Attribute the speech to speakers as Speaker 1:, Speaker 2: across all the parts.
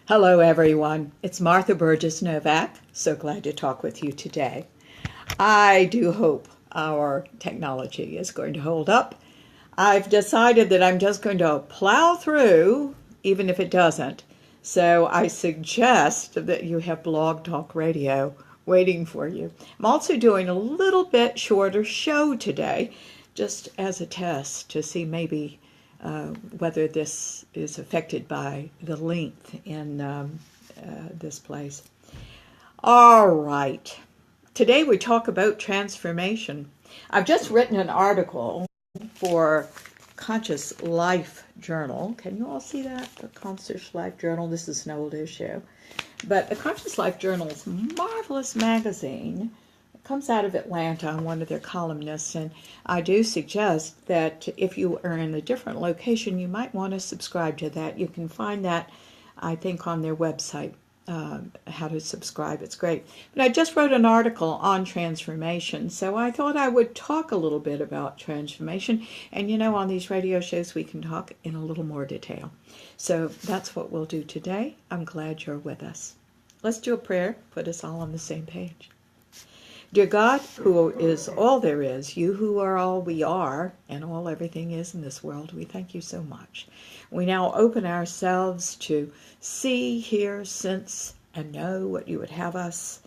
Speaker 1: Hello, everyone. It's Martha Burgess Novak. So glad to talk with you today. I do hope our technology is going to hold up. I've decided that I'm just going to plow through, even if it doesn't. So I suggest that you have Blog Talk Radio waiting for you. I'm also doing a little bit shorter show today, just as a test to see maybe whether this is affected by the length in this place. All right. Today we talk about transformation. I've just written an article for Conscious Life Journal. Can you all see that? The Conscious Life Journal. This is an old issue. But the Conscious Life Journal is a marvelous magazine. It comes out of Atlanta. I'm one of their columnists, and I do suggest that if you are in a different location, you might want to subscribe to that. You can find that, I think, on their website, how to subscribe. It's great. But I just wrote an article on transformation, so I thought I would talk a little bit about transformation. And you know, on these radio shows, we can talk in a little more detail. So that's what we'll do today. I'm glad you're with us. Let's do a prayer, put us all on the same page. Dear God, who is all there is, you who are all we are, and all everything is in this world, we thank you so much. We now open ourselves to see, hear, sense, and know what you would have us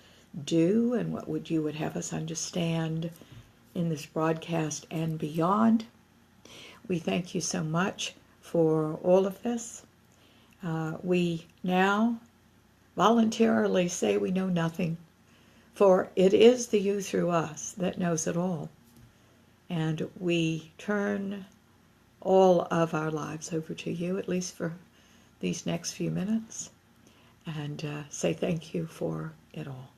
Speaker 1: do and what you would have us understand in this broadcast and beyond. We thank you so much for all of this. We now voluntarily say we know nothing, for it is the you through us that knows it all. And we turn all of our lives over to you, at least for these next few minutes, and say thank you for it all.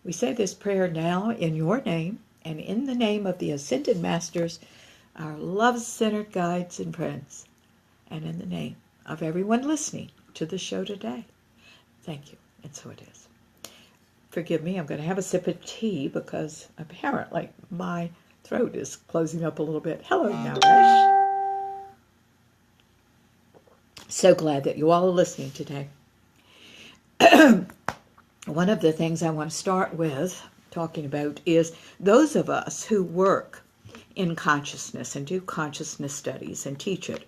Speaker 1: We say this prayer now in your name and in the name of the Ascended Masters, our love-centered guides and friends, and in the name of everyone listening to the show today. Thank you, and so it is. Forgive me, I'm going to have a sip of tea because apparently my throat is closing up a little bit. Hello, Naresh. So glad that you all are listening today. One of the things I want to start with talking about is those of us who work in consciousness and do consciousness studies and teach it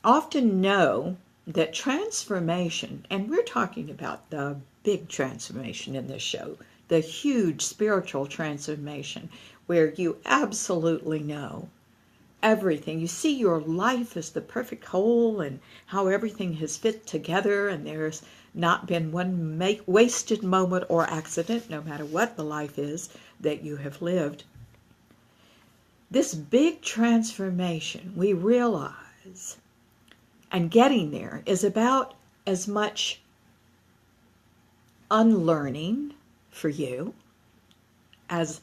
Speaker 1: often know that transformation, and we're talking about the big transformation in this show, the huge spiritual transformation where you absolutely know everything. You see your life as the perfect whole and how everything has fit together, and there's not been one wasted moment or accident, no matter what the life is that you have lived. This big transformation, we realize, and getting there is about as much unlearning for you as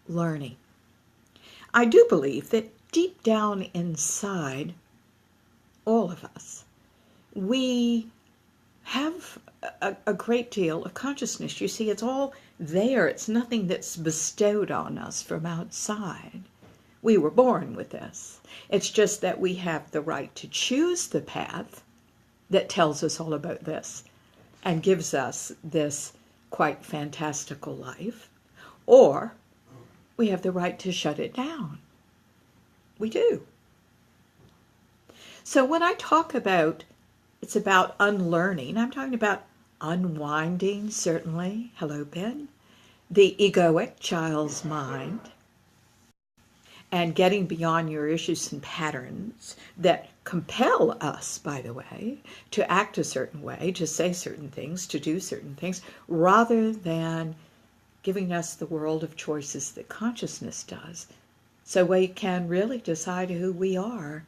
Speaker 1: learning. I do believe that deep down inside all of us, we have a great deal of consciousness. You see, it's all there. It's nothing that's bestowed on us from outside. We were born with this. It's just that we have the right to choose the path that tells us all about this and gives us this quite fantastical life, or we have the right to shut it down. We do. So when I talk about it's about unlearning, I'm talking about unwinding, certainly. Hello, Ben. The egoic child's mind, and getting beyond your issues and patterns that compel us, by the way, to act a certain way, to say certain things, to do certain things, rather than giving us the world of choices that consciousness does. So we can really decide who we are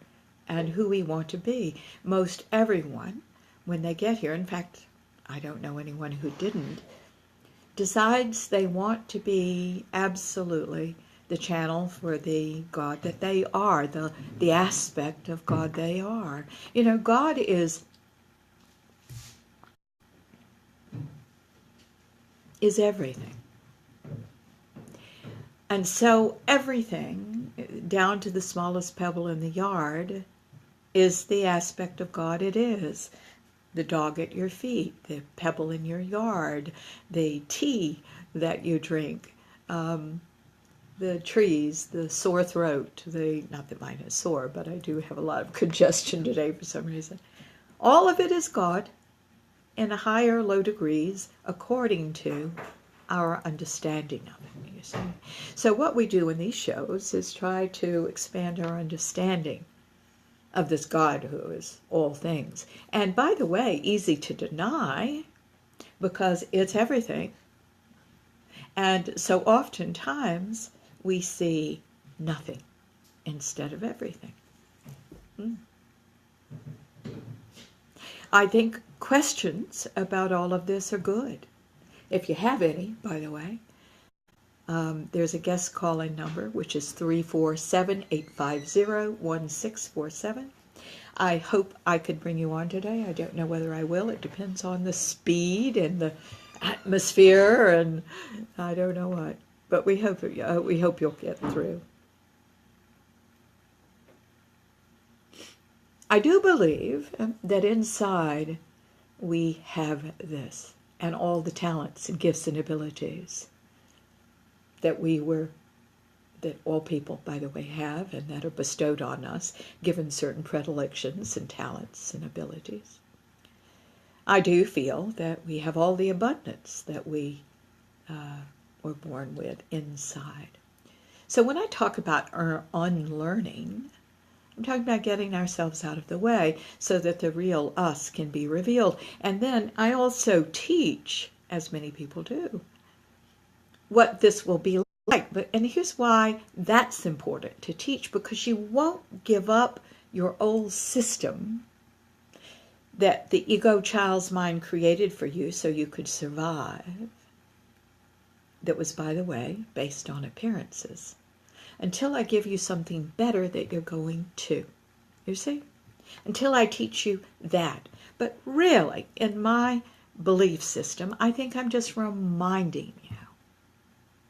Speaker 1: and who we want to be. Most everyone, when they get here, in fact, I don't know anyone who didn't, decides they want to be absolutely the channel for the God that they are, the aspect of God they are. You know, God is everything. And so everything, down to the smallest pebble in the yard, is the aspect of God it is. the dog at your feet, the pebble in your yard, the tea that you drink, the trees, the sore throat, not that mine is sore, but I do have a lot of congestion today for some reason. All of it is God in higher or low degrees according to our understanding of it, you see. So what we do in these shows is try to expand our understanding of this God who is all things. And by the way, easy to deny because it's everything. And so oftentimes we see nothing instead of everything. I think questions about all of this are good. If you have any, by the way, there's a guest call-in number, which is 347-850-1647. I hope I could bring you on today. I don't know whether I will. It depends on the speed and the atmosphere, and I don't know what. But we hope you'll get through. I do believe that inside we have this, and all the talents and gifts and abilities that all people, by the way, have, and that are bestowed on us, given certain predilections and talents and abilities. I do feel that we have all the abundance that we were born with inside. So when I talk about unlearning, I'm talking about getting ourselves out of the way so that the real us can be revealed. And then I also teach, as many people do, what this will be like. And here's why that's important to teach, because you won't give up your old system that the ego child's mind created for you so you could survive, that was, by the way, based on appearances, until I give you something better that you're going to. You see? Until I teach you that. But really, in my belief system, I think I'm just reminding you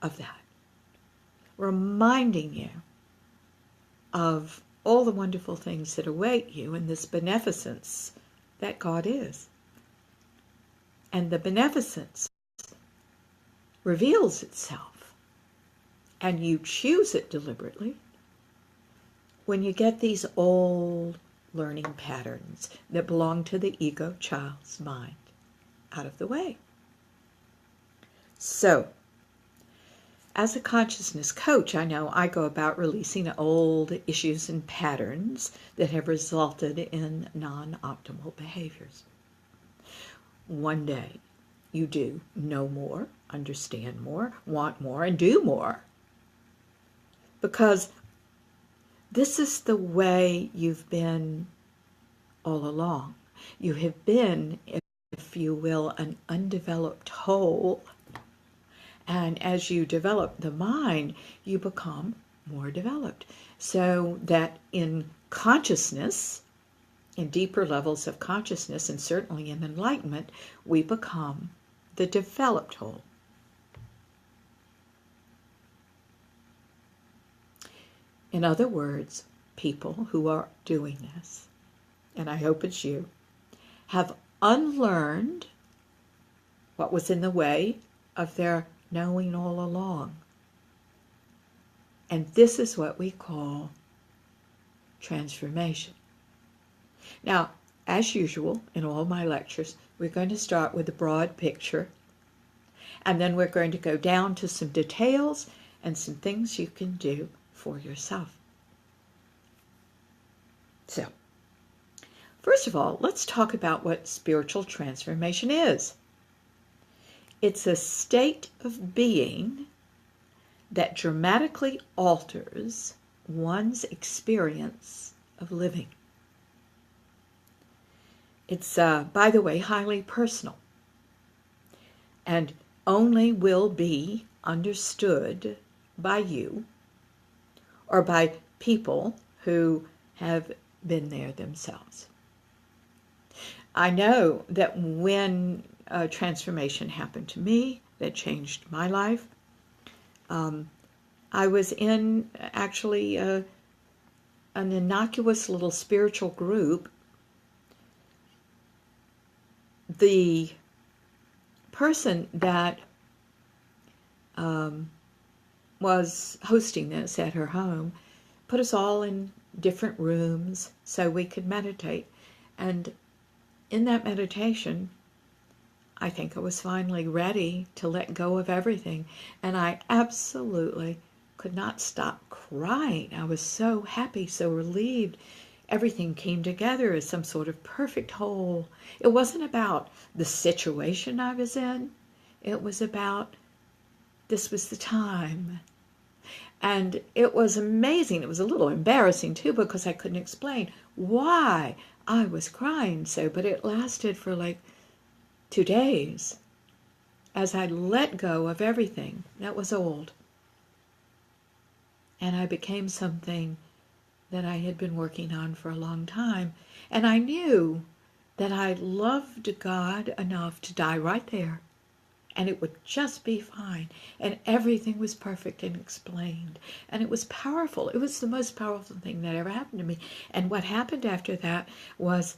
Speaker 1: of that. Reminding you of all the wonderful things that await you in this beneficence that God is. And the beneficence reveals itself, and you choose it deliberately when you get these old learning patterns that belong to the ego child's mind out of the way. So, as a consciousness coach, I know I go about releasing old issues and patterns that have resulted in non-optimal behaviors. One day, you do know more, understand more, want more, and do more. Because this is the way you've been all along. You have been, if you will, an undeveloped whole. And as you develop the mind, you become more developed. So that in consciousness, in deeper levels of consciousness, and certainly in enlightenment, we become the developed whole. In other words, people who are doing this, and I hope it's you, have unlearned what was in the way of their knowing all along. And this is what we call transformation. Now, as usual, in all my lectures, we're going to start with the broad picture, and then we're going to go down to some details and some things you can do for yourself. So, first of all, let's talk about what spiritual transformation is. It's a state of being that dramatically alters one's experience of living. It's, by the way, highly personal, and only will be understood by you or by people who have been there themselves. I know that when a transformation happened to me that changed my life, I was in actually an innocuous little spiritual group the person that was hosting this at her home put us all in different rooms so we could meditate. And in that meditation, I think I was finally ready to let go of everything. And I absolutely could not stop crying. I was so happy, so relieved. Everything came together as some sort of perfect whole. It wasn't about the situation I was in. It was about this was the time. And it was amazing. It was a little embarrassing too, because I couldn't explain why I was crying so, but it lasted for like 2 days as I let go of everything that was old. And I became something that I had been working on for a long time. And I knew that I loved God enough to die right there. And it would just be fine. And everything was perfect and explained. And it was powerful. It was the most powerful thing that ever happened to me. And what happened after that was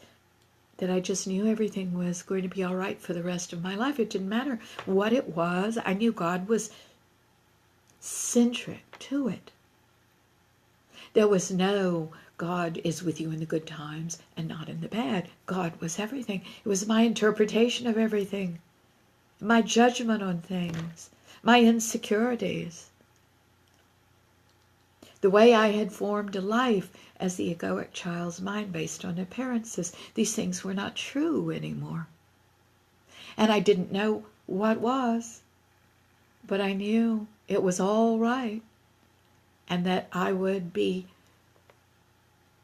Speaker 1: that I just knew everything was going to be all right for the rest of my life. It didn't matter what it was. I knew God was centric to it. There was no God is with you in the good times and not in the bad. God was everything. It was my interpretation of everything, my judgment on things, my insecurities, the way I had formed a life as the egoic child's mind based on appearances. These things were not true anymore. And I didn't know what was, but I knew it was all right, and that I would be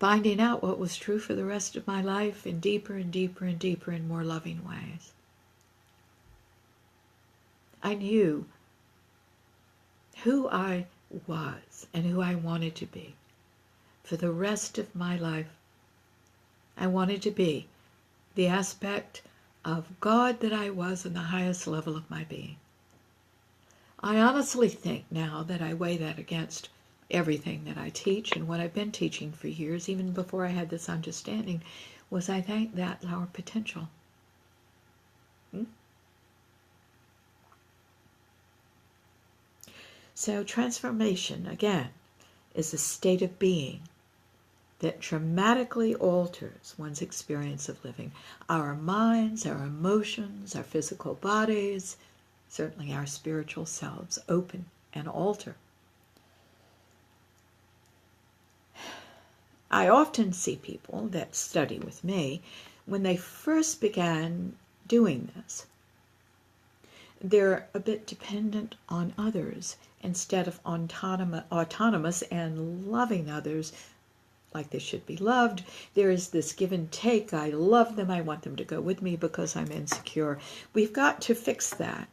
Speaker 1: finding out what was true for the rest of my life in deeper and deeper and deeper and more loving ways. I knew who I was and who I wanted to be for the rest of my life. I wanted to be the aspect of God that I was in the highest level of my being. I honestly think now that I weigh that against everything that I teach and what I've been teaching for years, even before I had this understanding, was I think that's our potential. So transformation, again, is a state of being that dramatically alters one's experience of living. Our minds, our emotions, our physical bodies, certainly our spiritual selves open and alter. I often see people that study with me, when they first began doing this, they're a bit dependent on others instead of autonomous and loving others like they should be loved. There is this give and take. I love them. I want them to go with me because I'm insecure. We've got to fix that,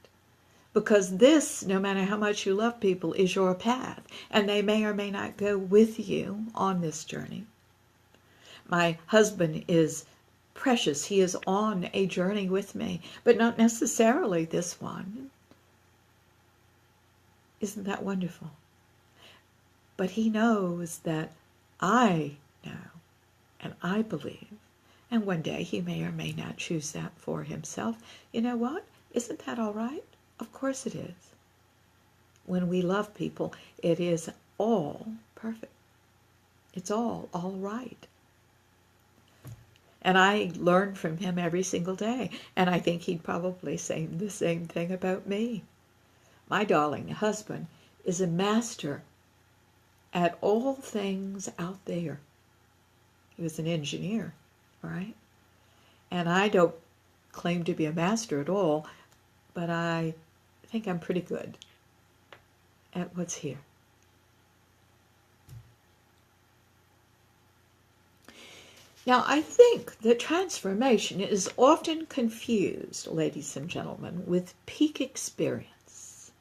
Speaker 1: because this, no matter how much you love people, is your path, and they may or may not go with you on this journey. My husband is precious. He is on a journey with me, but not necessarily this one. Isn't that wonderful? But he knows that I know and I believe, and one day he may or may not choose that for himself. You know what? Isn't that all right? Of course it is. When we love people, it is all perfect. It's all right. And I learn from him every single day. And I think he'd probably say the same thing about me. My darling husband is a master at all things out there. He was an engineer, right? And I don't claim to be a master at all, but I think I'm pretty good at what's here. Now, I think that transformation is often confused, ladies and gentlemen, with peak experience.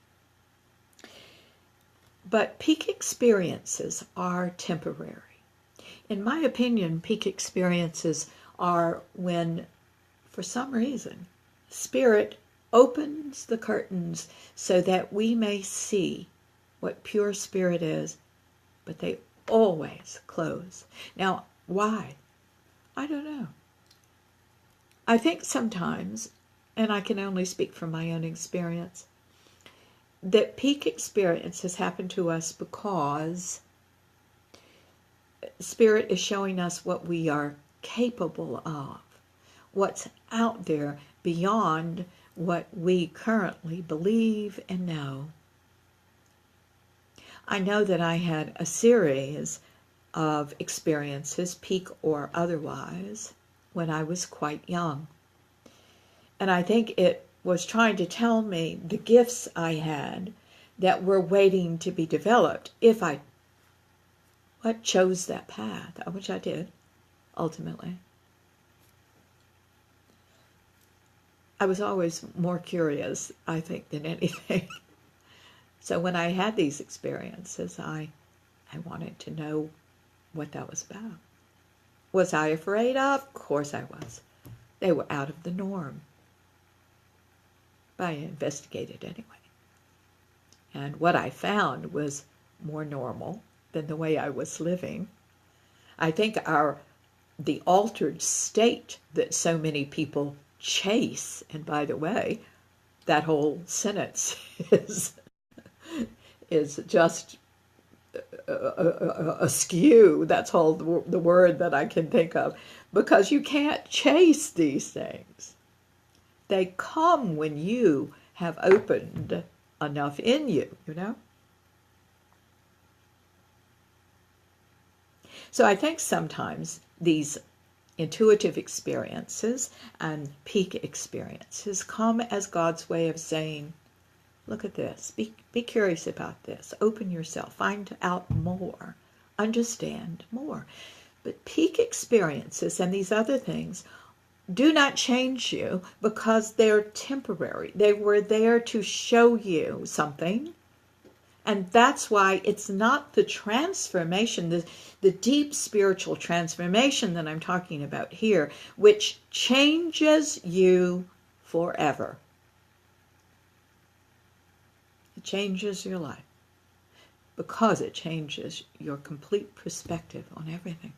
Speaker 1: But peak experiences are temporary. In my opinion, peak experiences are when, for some reason, Spirit opens the curtains so that we may see what pure Spirit is, but they always close. Now, why? I don't know. I think sometimes, and I can only speak from my own experience, that peak experience has happened to us because Spirit is showing us what we are capable of, what's out there beyond what we currently believe and know. I know that I had a series of experiences, peak or otherwise, when I was quite young. And I think it was trying to tell me the gifts I had that were waiting to be developed if I chose that path, which I did, ultimately. I was always more curious, I think, than anything. So when I had these experiences, I wanted to know what that was about. Was I afraid? Of course I was. They were out of the norm. But I investigated anyway. And what I found was more normal than the way I was living. I think the altered state that so many people chase, and by the way, that whole sentence is just askew. That's all the word that I can think of, because you can't chase these things. They come when you have opened enough in you, you know? So I think sometimes these intuitive experiences and peak experiences come as God's way of saying, look at this, be curious about this, open yourself, find out more, understand more. But peak experiences and these other things do not change you because they're temporary. They were there to show you something. And that's why it's not the transformation, the deep spiritual transformation that I'm talking about here, which changes you forever. It changes your life because it changes your complete perspective on everything.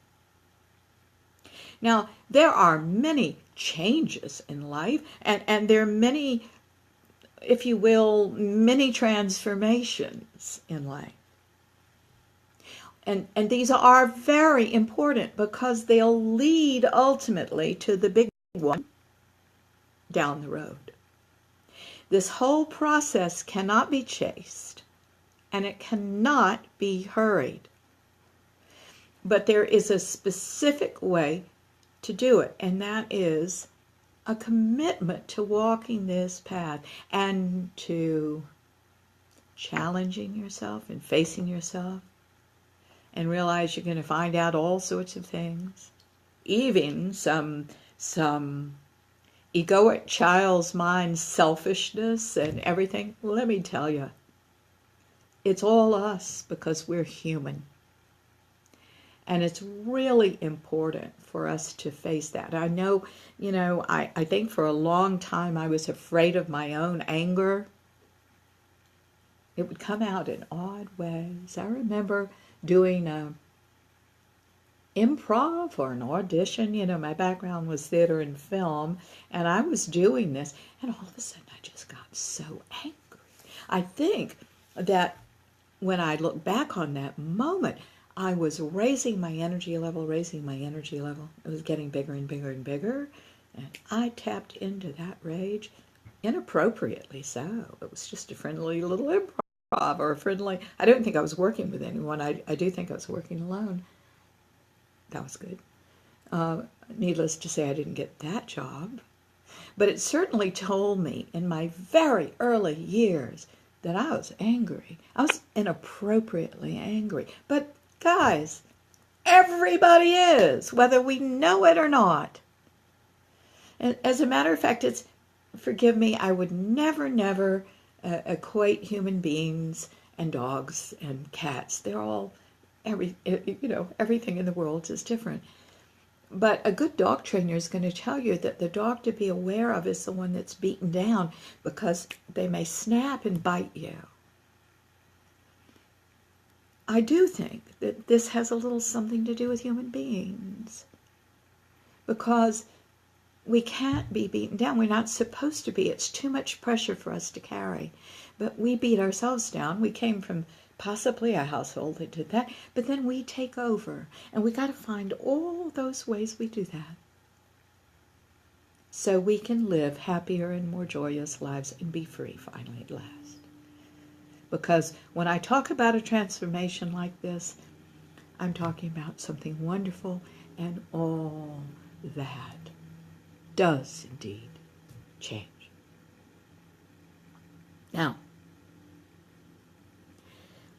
Speaker 1: Now, there are many changes in life, and there are many, if you will, many transformations in life. And these are very important because they'll lead ultimately to the big one down the road. This whole process cannot be chased, and it cannot be hurried. But there is a specific way to do it, and that is a commitment to walking this path and to challenging yourself and facing yourself, and realize you're going to find out all sorts of things, even some egoic child's mind selfishness and everything. Let me tell you, it's all us because we're human. And it's really important for us to face that. I know, I think for a long time I was afraid of my own anger. It would come out in odd ways. I remember doing improv or an audition. My background was theater and film, and I was doing this, and all of a sudden I just got so angry. I think that when I look back on that moment, I was raising my energy level. It was getting bigger and bigger and bigger, and I tapped into that rage inappropriately so. It was just a friendly little improv, or a friendly, I don't think I was working with anyone. I do think I was working alone. That was good. Needless to say, I didn't get that job. But it certainly told me in my very early years that I was angry. I was inappropriately angry. But guys, everybody is, whether we know it or not. And as a matter of fact, forgive me, I would never equate human beings and dogs and cats. They're all, everything in the world is different. But a good dog trainer is going to tell you that the dog to be aware of is the one that's beaten down, because they may snap and bite you. I do think that this has a little something to do with human beings, because we can't be beaten down. We're not supposed to be. It's too much pressure for us to carry. But we beat ourselves down. We came from possibly a household that did that, but then we take over. And we got to find all those ways we do that so we can live happier and more joyous lives and be free finally at last. Because when I talk about a transformation like this, I'm talking about something wonderful, and all that does indeed change. Now,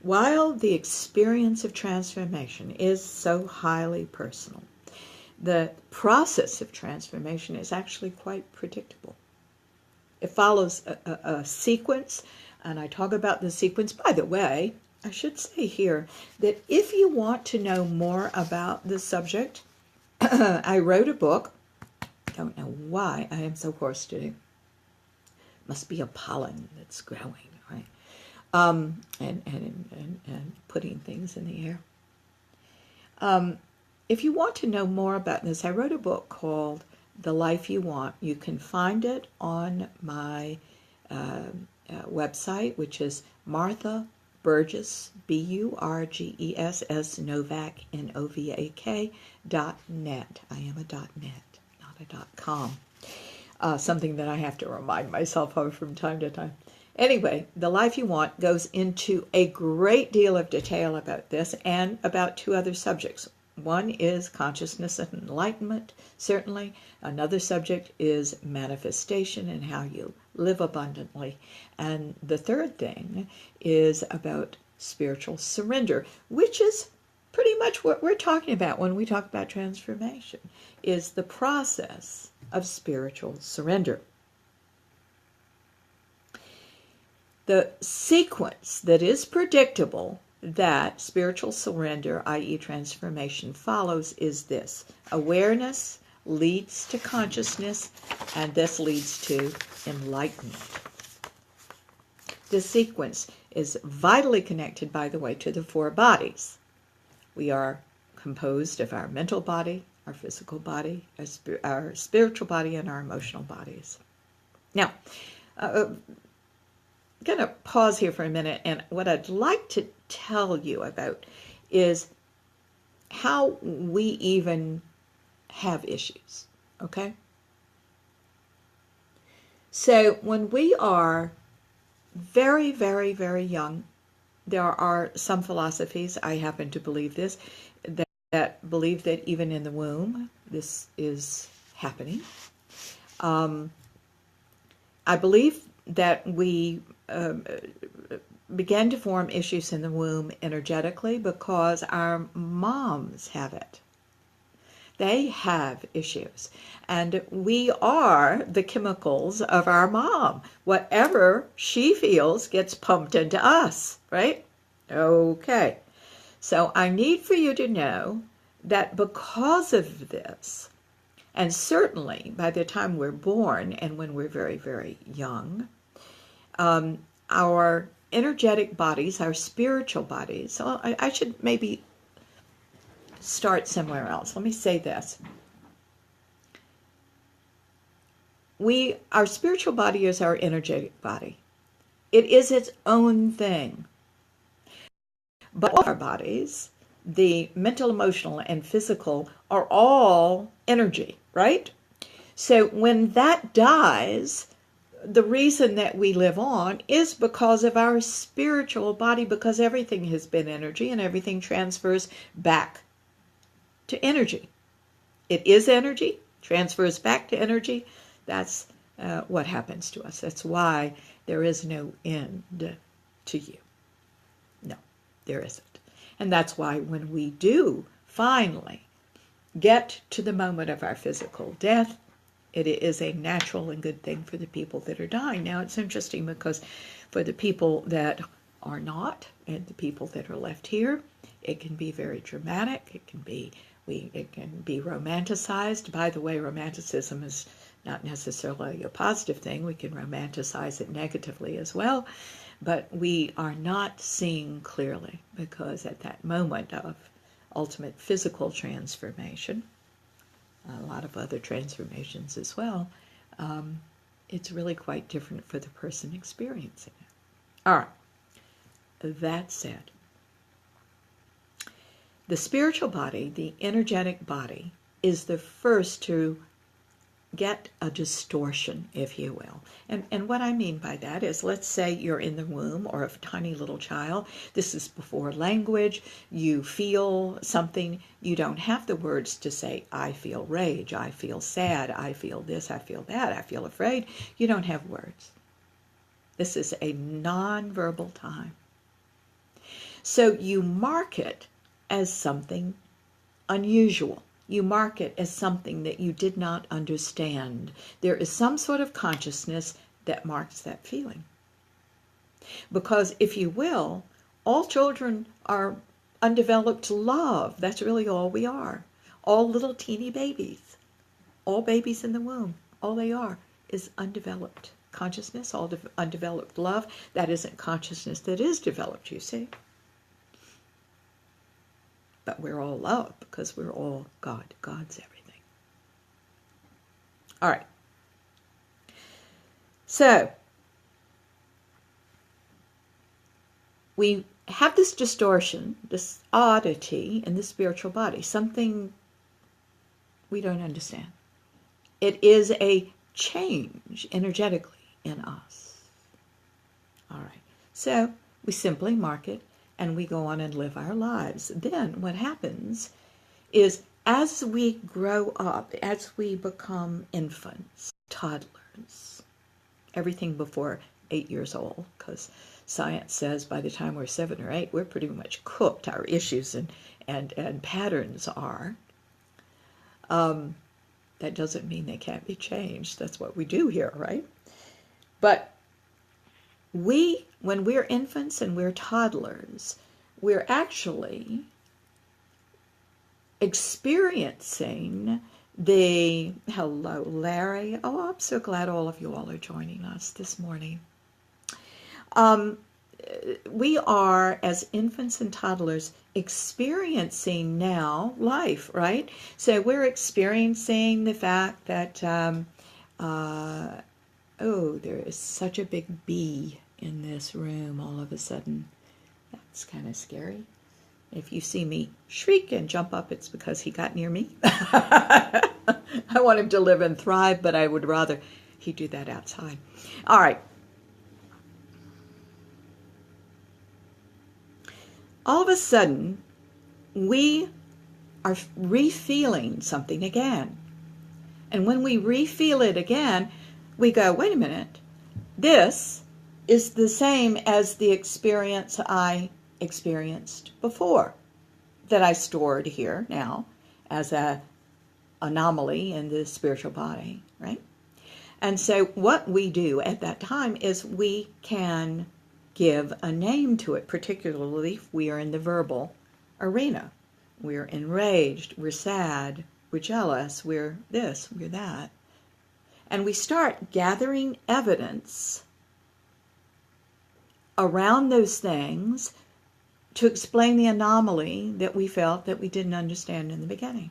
Speaker 1: while the experience of transformation is so highly personal, the process of transformation is actually quite predictable. It follows a sequence, and I talk about the sequence. By the way, I should say here that if you want to know more about the subject, I wrote a book. Don't know why I am so hoarse today. Must be a pollen that's growing, right? And putting things in the air. If you want to know more about this, I wrote a book called The Life You Want. You can find it on my website, which is Martha Burgess, Burgess, Novak, Novak.net. I am a .net, not a .com. Something that I have to remind myself of from time to time. Anyway, The Life You Want goes into a great deal of detail about this and about two other subjects. One is consciousness and enlightenment, certainly. Another subject is manifestation and how you live abundantly. And the third thing is about spiritual surrender, which is pretty much what we're talking about when we talk about transformation, is the process of spiritual surrender. The sequence that is predictable that spiritual surrender, i.e. transformation, follows is this. Awareness leads to consciousness, and this leads to enlightenment. This sequence is vitally connected, by the way, to the four bodies. We are composed of our mental body, our physical body, our spiritual body, and our emotional bodies. Now, I'm going to pause here for a minute, and what I'd like to tell you about is how we even have issues, okay? So when we are very, very, very young, there are some philosophies, I happen to believe this, that believe that even in the womb, this is happening. I believe that we began to form issues in the womb energetically because our moms have it. They have issues. And we are the chemicals of our mom. Whatever she feels gets pumped into us, right? Okay. So I need for you to know that because of this, and certainly by the time we're born and when we're very, very young, our energetic bodies, our spiritual bodies, so I should maybe start somewhere else. Let me say this. Our spiritual body is our energetic body. It is its own thing. But all our bodies, the mental, emotional, and physical, are all energy, right? So when that dies, the reason that we live on is because of our spiritual body, because everything has been energy and everything transfers back to energy. It is energy, transfers back to energy. That's what happens to us. That's why there is no end to you. No, there isn't. And that's why when we do finally get to the moment of our physical death, it is a natural and good thing for the people that are dying. Now, it's interesting because for the people that are not, and the people that are left here, it can be very dramatic. It can be romanticized. By the way, romanticism is not necessarily a positive thing. We can romanticize it negatively as well. But we are not seeing clearly because at that moment of ultimate physical transformation, a lot of other transformations as well, it's really quite different for the person experiencing it. All right, that said, the spiritual body, the energetic body, is the first to get a distortion, if you will. And what I mean by that is, let's say you're in the womb or a tiny little child. This is before language. You feel something. You don't have the words to say, I feel rage, I feel sad, I feel this, I feel that, I feel afraid. You don't have words. This is a non-verbal time. So you mark it as something unusual. You mark it as something that you did not understand. There is some sort of consciousness that marks that feeling. Because if you will, all children are undeveloped love. That's really all we are. All little teeny babies. All babies in the womb. All they are is undeveloped consciousness, all undeveloped love. That isn't consciousness that is developed, you see. But we're all love because we're all God. God's everything. All right. So, we have this distortion, this oddity in the spiritual body, something we don't understand. It is a change energetically in us. All right. So, we simply mark it and we go on and live our lives. Then what happens is, as we grow up, as we become infants, toddlers, everything before 8 years old, because science says by the time we're 7 or 8, we're pretty much cooked. Our issues and patterns are. That doesn't mean they can't be changed. That's what we do here, right? But when we're infants and we're toddlers, we're actually experiencing hello, Larry. Oh, I'm so glad all of you all are joining us this morning. We are, as infants and toddlers, experiencing now life, right? So we're experiencing the fact that, there is such a big bee in this room all of a sudden. That's kind of scary. If you see me shriek and jump up, it's because he got near me. I want him to live and thrive, but I would rather he do that outside. All right. All of a sudden, we are re-feeling something again. And when we re-feel it again, we go, wait a minute, this is the same as the experience I experienced before, that I stored here now as an anomaly in the spiritual body, right? And so what we do at that time is we can give a name to it, particularly if we are in the verbal arena. We're enraged, we're sad, we're jealous, we're this, we're that. And we start gathering evidence around those things to explain the anomaly that we felt that we didn't understand in the beginning.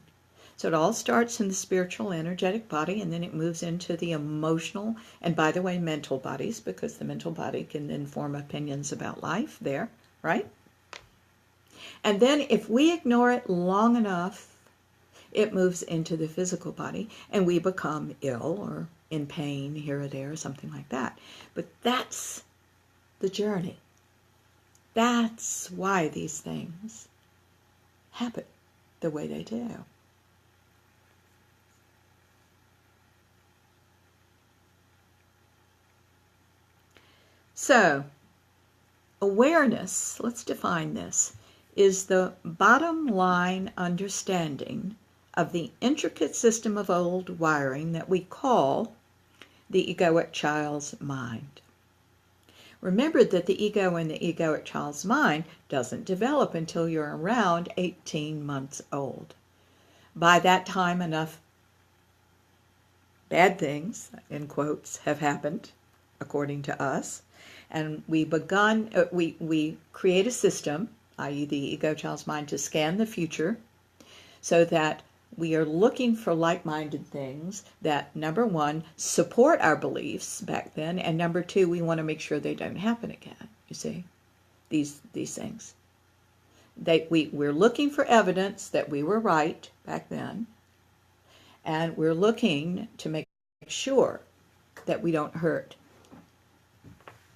Speaker 1: So it all starts in the spiritual, energetic body, and then it moves into the emotional, and by the way, mental bodies, because the mental body can then form opinions about life there, right? And then if we ignore it long enough, it moves into the physical body, and we become ill or in pain here or there, or something like that. But that's the journey. That's why these things happen the way they do. So, awareness, let's define this, is the bottom line understanding of the intricate system of old wiring that we call the egoic child's mind. Remember that the ego in the egoic child's mind doesn't develop until you're around 18 months old. By that time, enough bad things, in quotes, have happened, according to us. And we create a system, i.e. the ego child's mind, to scan the future so that we are looking for like-minded things that, number one, support our beliefs back then, and number two, we want to make sure they don't happen again. You see, these things. We're looking for evidence that we were right back then, and we're looking to make sure that we don't hurt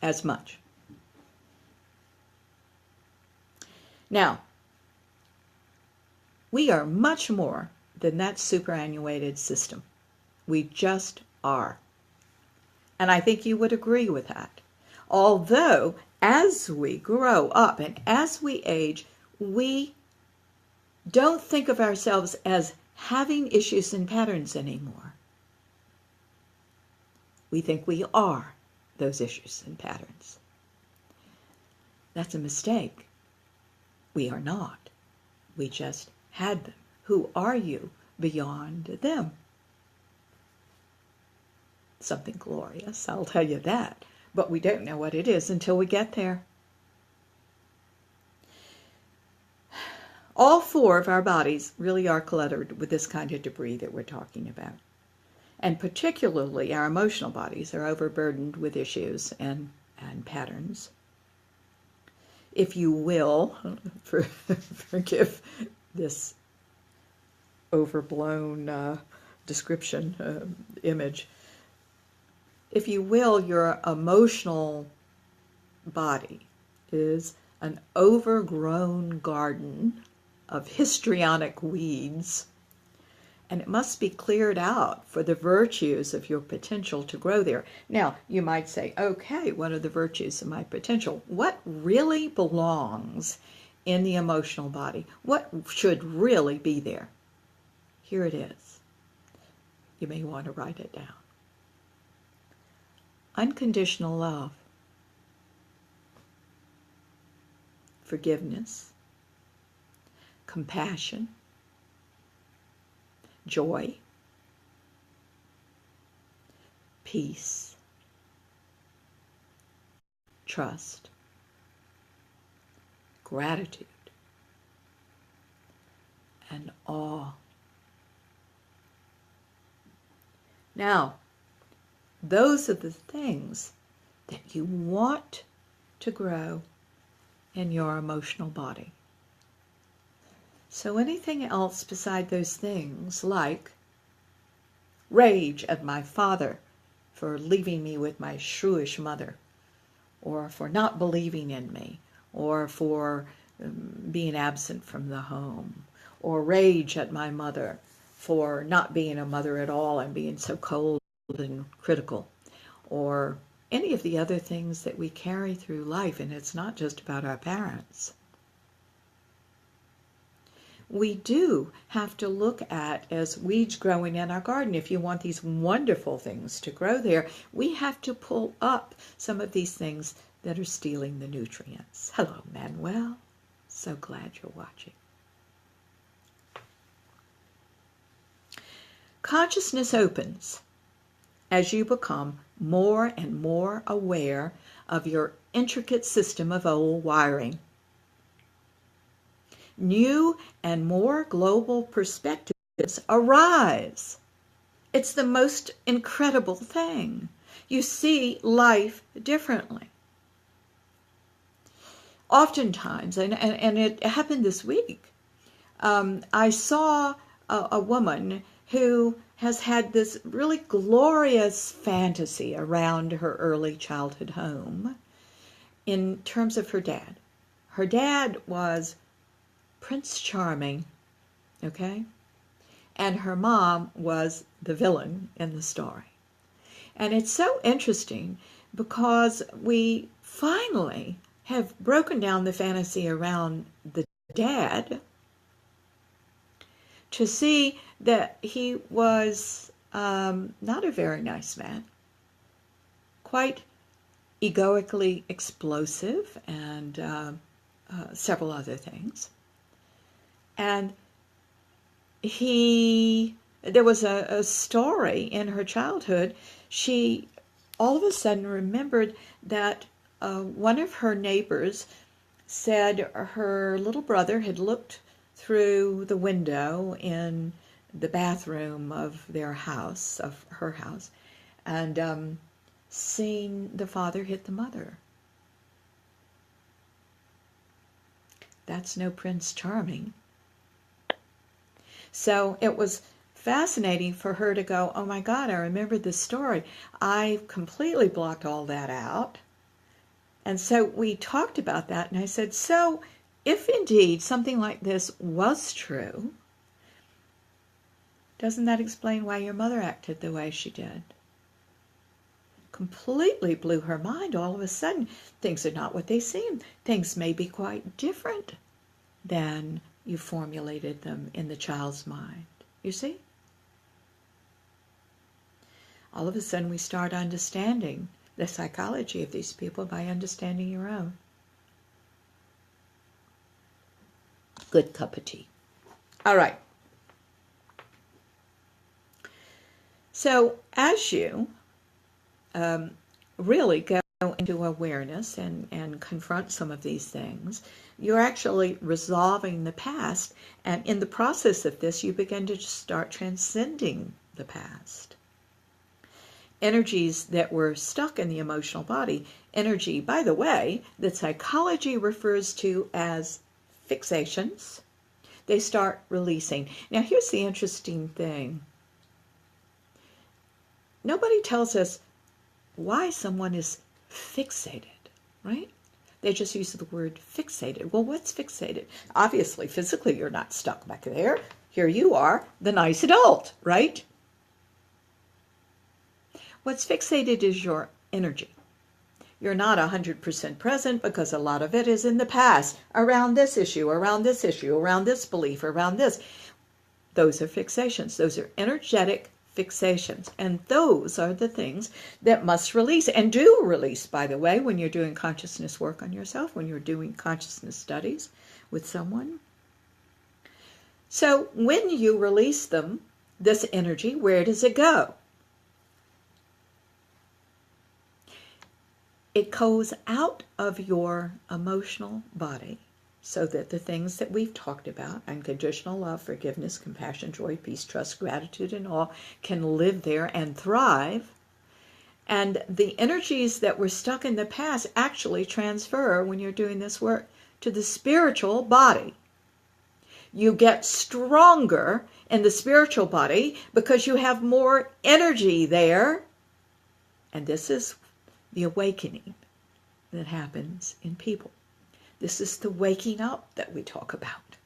Speaker 1: as much. Now, we are much more than that superannuated system. We just are. And I think you would agree with that. Although, as we grow up and as we age, we don't think of ourselves as having issues and patterns anymore. We think we are those issues and patterns. That's a mistake. We are not. We just had them. Who are you beyond them? Something glorious, I'll tell you that. But we don't know what it is until we get there. All four of our bodies really are cluttered with this kind of debris that we're talking about. And particularly our emotional bodies are overburdened with issues and patterns. If you will, forgive this overblown description, image. If you will, your emotional body is an overgrown garden of histrionic weeds, and it must be cleared out for the virtues of your potential to grow there. Now, you might say, okay, what are the virtues of my potential? What really belongs in the emotional body? What should really be there? Here it is. You may want to write it down. Unconditional love, forgiveness, compassion, joy, peace, trust, gratitude, and awe. Now, those are the things that you want to grow in your emotional body. So anything else beside those things, like rage at my father for leaving me with my shrewish mother, or for not believing in me, or for being absent from the home, or rage at my mother for not being a mother at all and being so cold and critical, or any of the other things that we carry through life, and it's not just about our parents. We do have to look at, as weeds growing in our garden, if you want these wonderful things to grow there, we have to pull up some of these things that are stealing the nutrients. Hello, Manuel. So glad you're watching. Consciousness opens as you become more and more aware of your intricate system of old wiring. New and more global perspectives arise. It's the most incredible thing. You see life differently. Oftentimes, and it happened this week, I saw a woman who has had this really glorious fantasy around her early childhood home in terms of her dad. Her dad was Prince Charming, okay? And her mom was the villain in the story. And it's so interesting because we finally have broken down the fantasy around the dad to see that he was not a very nice man, quite egoically explosive and several other things. And there was a story in her childhood. She all of a sudden remembered that one of her neighbors said her little brother had looked through the window in the bathroom of their house, of her house, and seen the father hit the mother. That's no Prince Charming. So it was fascinating for her to go, oh my God, I remember this story. I completely blocked all that out. And so we talked about that, and I said, so if indeed something like this was true, doesn't that explain why your mother acted the way she did? Completely blew her mind. All of a sudden, things are not what they seem. Things may be quite different than you formulated them in the child's mind. You see? All of a sudden, we start understanding the psychology of these people by understanding your own. Good cup of tea. All right. So as you really go into awareness and confront some of these things, you're actually resolving the past. And in the process of this, you begin to just start transcending the past. Energies that were stuck in the emotional body, energy, by the way, that psychology refers to as fixations, they start releasing. Now, here's the interesting thing. Nobody tells us why someone is fixated, right? They just use the word fixated. Well, what's fixated? Obviously, physically, you're not stuck back there. Here you are, the nice adult, right? What's fixated is your energy. You're not 100% present because a lot of it is in the past, around this issue, around this issue, around this belief, around this. Those are fixations. Those are energetic fixations. And those are the things that must release, and do release, by the way, when you're doing consciousness work on yourself, when you're doing consciousness studies with someone. So when you release them, this energy, where does it go? It goes out of your emotional body so that the things that we've talked about, unconditional love, forgiveness, compassion, joy, peace, trust, gratitude, and all, can live there and thrive. And the energies that were stuck in the past actually transfer, when you're doing this work, to the spiritual body. You get stronger in the spiritual body because you have more energy there. And this is the awakening that happens in people. This is the waking up that we talk about.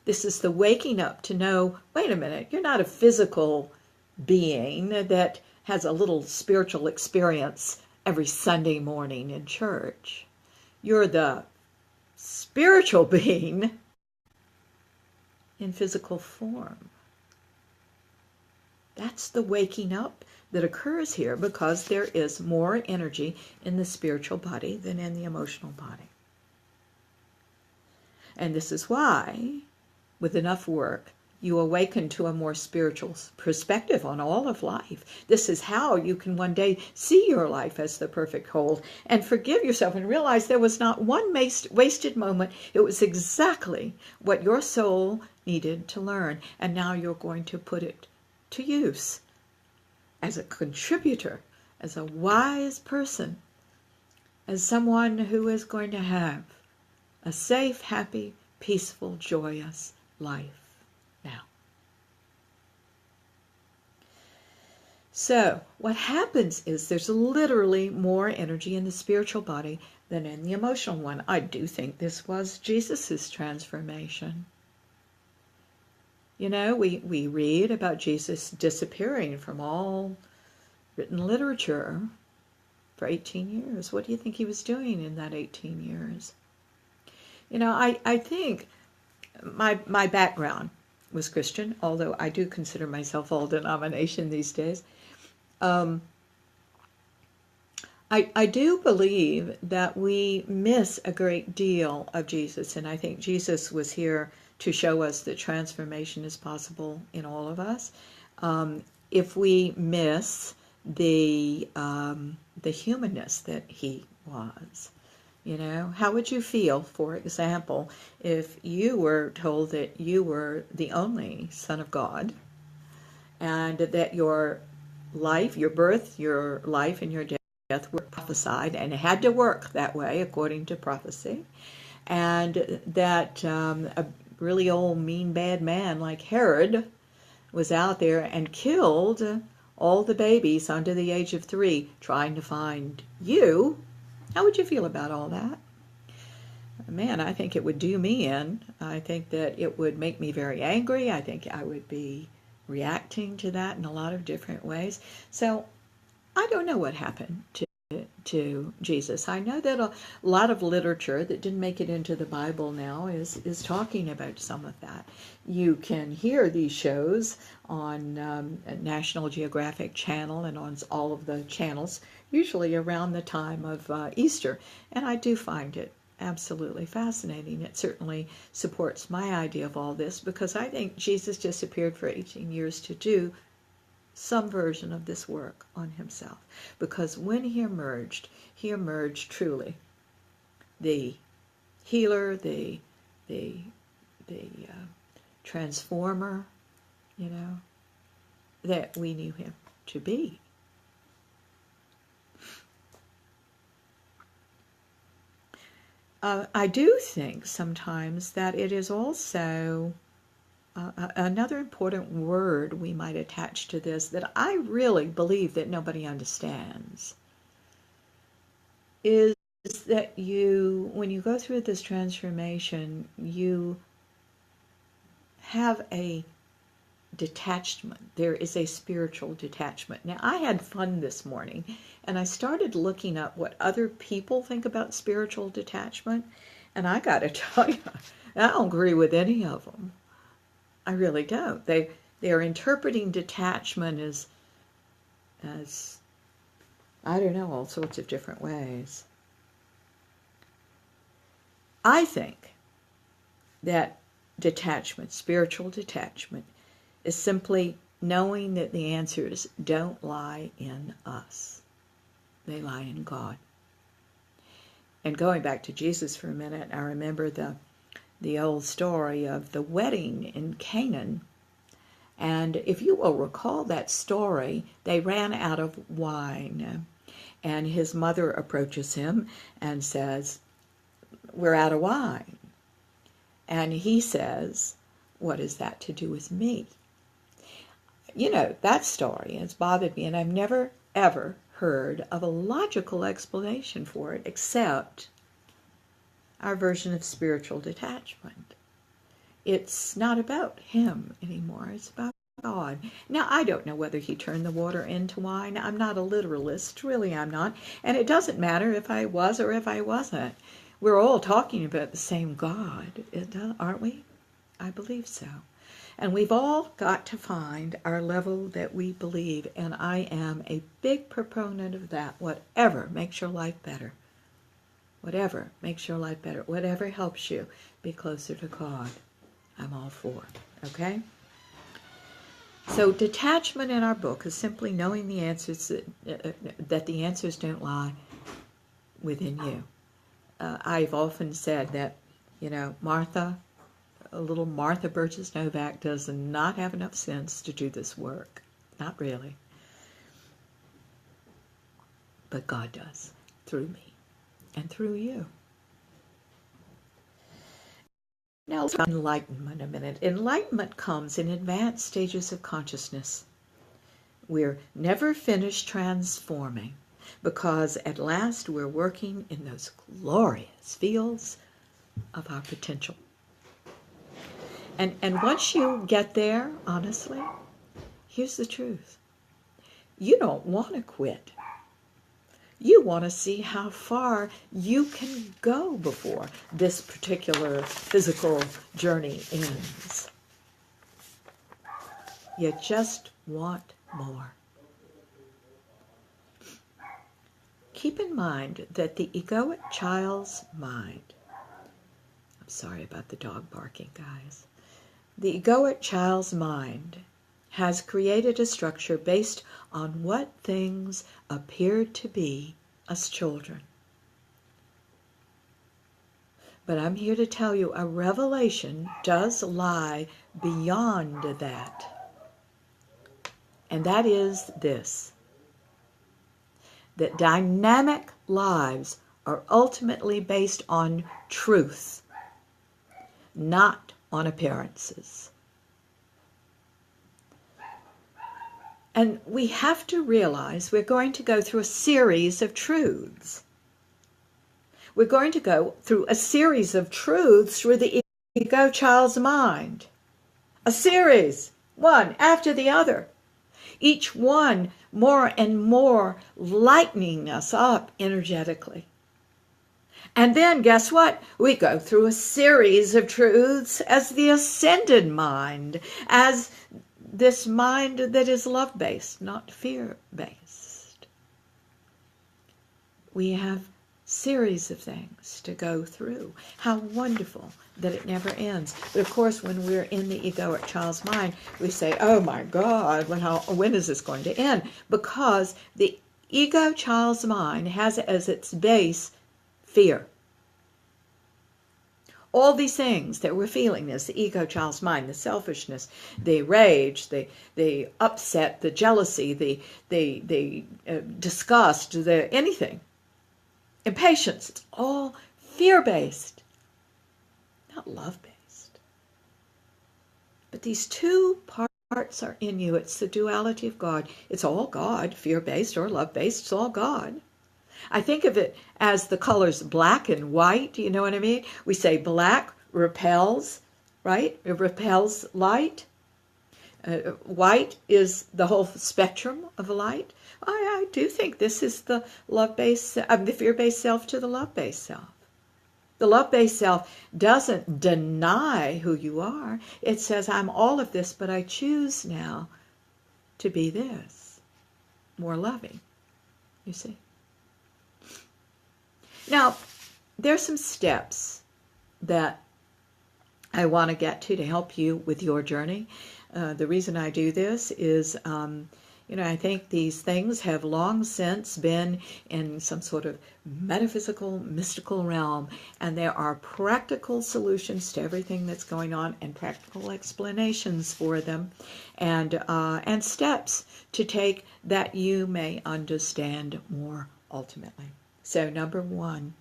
Speaker 1: This is the waking up to know, wait a minute, you're not a physical being that has a little spiritual experience every Sunday morning in church. You're the spiritual being in physical form. That's the waking up that occurs here because there is more energy in the spiritual body than in the emotional body. And this is why, with enough work, you awaken to a more spiritual perspective on all of life. This is how you can one day see your life as the perfect whole and forgive yourself and realize there was not one wasted moment. It was exactly what your soul needed to learn. And now you're going to put it to use as a contributor, as a wise person, as someone who is going to have a safe, happy, peaceful, joyous life now. So what happens is there's literally more energy in the spiritual body than in the emotional one. I do think this was Jesus's transformation. You know, we read about Jesus disappearing from all written literature for 18 years. What do you think he was doing in that 18 years? You know, I think my background was Christian, although I do consider myself all denomination these days. I do believe that we miss a great deal of Jesus, and I think Jesus was here to show us that transformation is possible in all of us. If we miss the humanness that he was, You know, how would you feel, for example, if you were told that you were the only Son of God and that your life, your birth, your life, and your death were prophesied and had to work that way according to prophecy, and that a really old, mean, bad man like Herod was out there and killed all the babies under the age of 3 trying to find you? How would you feel about all that? Man, I think it would do me in. I think that it would make me very angry. I think I would be reacting to that in a lot of different ways. So I don't know what happened to Jesus. I know that a lot of literature that didn't make it into the Bible now is talking about some of that. You can hear these shows on National Geographic channel and on all of the channels, usually around the time of Easter, and I do find it absolutely fascinating. It certainly supports my idea of all this, because I think Jesus just appeared for 18 years to do some version of this work on himself, because when he emerged truly the healer, the transformer, you know, that we knew him to be. I do think sometimes that it is also another important word we might attach to this that I really believe that nobody understands is that when you go through this transformation, you have a detachment. There is a spiritual detachment. Now, I had fun this morning, and I started looking up what other people think about spiritual detachment, and I got to tell you, I don't agree with any of them. I really don't. They are interpreting detachment as I don't know, all sorts of different ways. I think that detachment, spiritual detachment, is simply knowing that the answers don't lie in us. They lie in God. And going back to Jesus for a minute, I remember the old story of the wedding in Canaan. And if you will recall that story, they ran out of wine. And his mother approaches him and says, "We're out of wine." And he says, "What is that to do with me?" You know, that story has bothered me, and I've never, ever heard of a logical explanation for it except our version of spiritual detachment. It's not about him anymore. It's about God. Now, I don't know whether he turned the water into wine. I'm not a literalist. Really, I'm not. And it doesn't matter if I was or if I wasn't. We're all talking about the same God, aren't we? I believe so. And we've all got to find our level that we believe, and I am a big proponent of that. Whatever makes your life better. Whatever makes your life better. Whatever helps you be closer to God. I'm all for, okay? So detachment in our book is simply knowing the answers that the answers don't lie within you. I've often said that, you know, little Martha Burgess Novak does not have enough sense to do this work. Not really. But God does, through me and through you. Now let's talk about enlightenment a minute. Enlightenment comes in advanced stages of consciousness. We're never finished transforming because at last we're working in those glorious fields of our potential. And once you get there, honestly, here's the truth. You don't want to quit. You want to see how far you can go before this particular physical journey ends. You just want more. Keep in mind that the egoic child's mind, I'm sorry about the dog barking, guys. The egoic child's mind has created a structure based on what things appeared to be as children. But I'm here to tell you a revelation does lie beyond that. And that is this: that dynamic lives are ultimately based on truth, not on appearances. And we have to realize we're going to go through a series of truths. We're going to go through a series of truths through the ego child's mind. A series, one after the other. Each one more and more lightening us up energetically. And then guess what? We go through a series of truths as the ascended mind, as this mind that is love-based, not fear-based. We have series of things to go through. How wonderful that it never ends. But of course, when we're in the egoic child's mind, we say, oh my God, when is this going to end? Because the ego child's mind has as its base fear. All these things that we're feeling is the ego child's mind, the selfishness, the rage, the upset, the jealousy, the disgust, the anything. Impatience, it's all fear-based, not love-based. But these two parts are in you. It's the duality of God. It's all God, fear-based or love-based. It's all God. I think of it as the colors black and white. You know what I mean? We say black repels, right? It repels light. White is the whole spectrum of light. I do think this is the love-based, the fear-based self to the love-based self. The love-based self doesn't deny who you are. It says, I'm all of this, but I choose now to be this, more loving, you see. Now, there's some steps that I want to get to help you with your journey. The reason I do this is, I think these things have long since been in some sort of metaphysical, mystical realm, and there are practical solutions to everything that's going on and practical explanations for them and steps to take that you may understand more ultimately. So number one,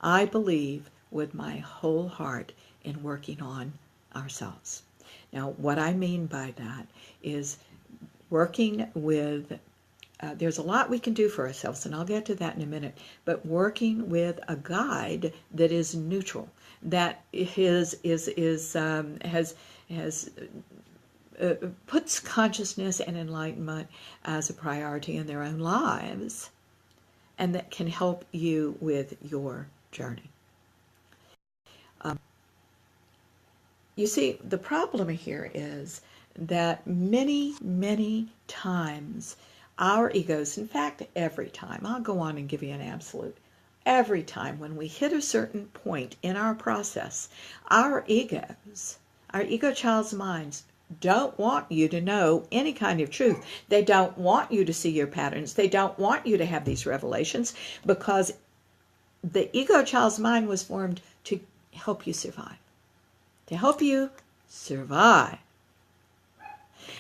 Speaker 1: I believe with my whole heart in working on ourselves. Now, what I mean by that is working with, there's a lot we can do for ourselves, and I'll get to that in a minute, but working with a guide that is neutral, that puts consciousness and enlightenment as a priority in their own lives, and that can help you with your journey. You see, the problem here is that many, many times our egos, in fact, every time, I'll go on and give you an absolute, every time when we hit a certain point in our process, our egos, our ego child's minds don't want you to know any kind of truth. They don't want you to see your patterns. They don't want you to have these revelations, because the ego child's mind was formed to help you survive. To help you survive.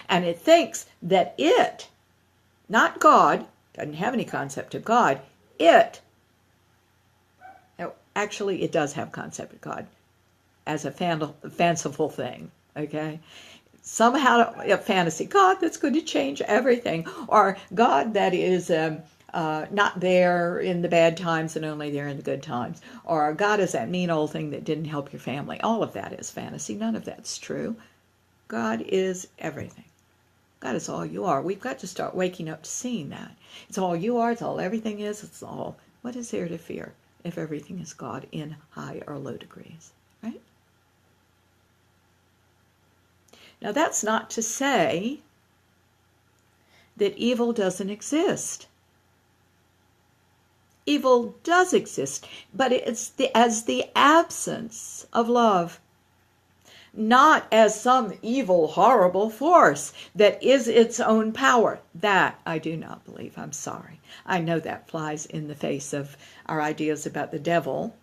Speaker 1: And it thinks that it, not God, doesn't have any concept of God, actually it does have concept of God as a fanciful thing, okay? Somehow a fantasy, God that's going to change everything, or God that is not there in the bad times and only there in the good times, or God is that mean old thing that didn't help your family. All of that is fantasy. None of that's true. God is everything. God is all you are. We've got to start waking up to seeing that. It's all you are. It's all everything is. It's all. What is there to fear if everything is God in high or low degrees, right? Now, that's not to say that evil doesn't exist. Evil does exist, but it's as the absence of love, not as some evil, horrible force that is its own power. That I do not believe. I'm sorry. I know that flies in the face of our ideas about the devil.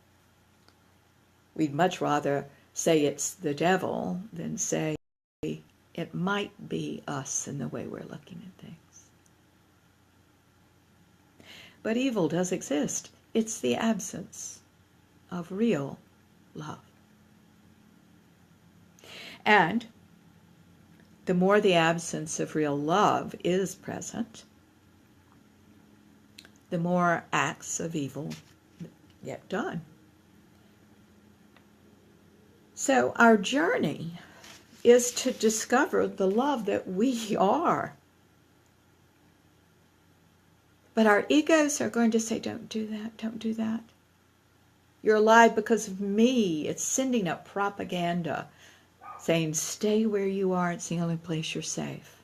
Speaker 1: We'd much rather say it's the devil than say it might be us in the way we're looking at things. But evil does exist. It's the absence of real love. And the more the absence of real love is present, the more acts of evil get done. So our journey is to discover the love that we are. But our egos are going to say, don't do that, don't do that. You're alive because of me. It's sending up propaganda saying, stay where you are, it's the only place you're safe.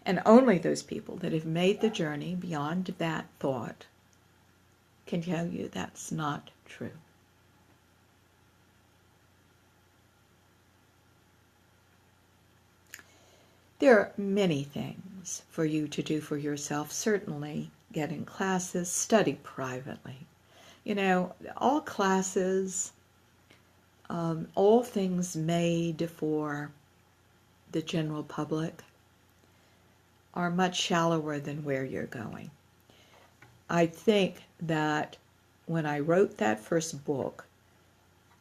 Speaker 1: And only those people that have made the journey beyond that thought can tell you that's not true. There are many things for you to do for yourself. Certainly get in classes, study privately. You know, all classes, all things made for the general public are much shallower than where you're going. I think that when I wrote that first book,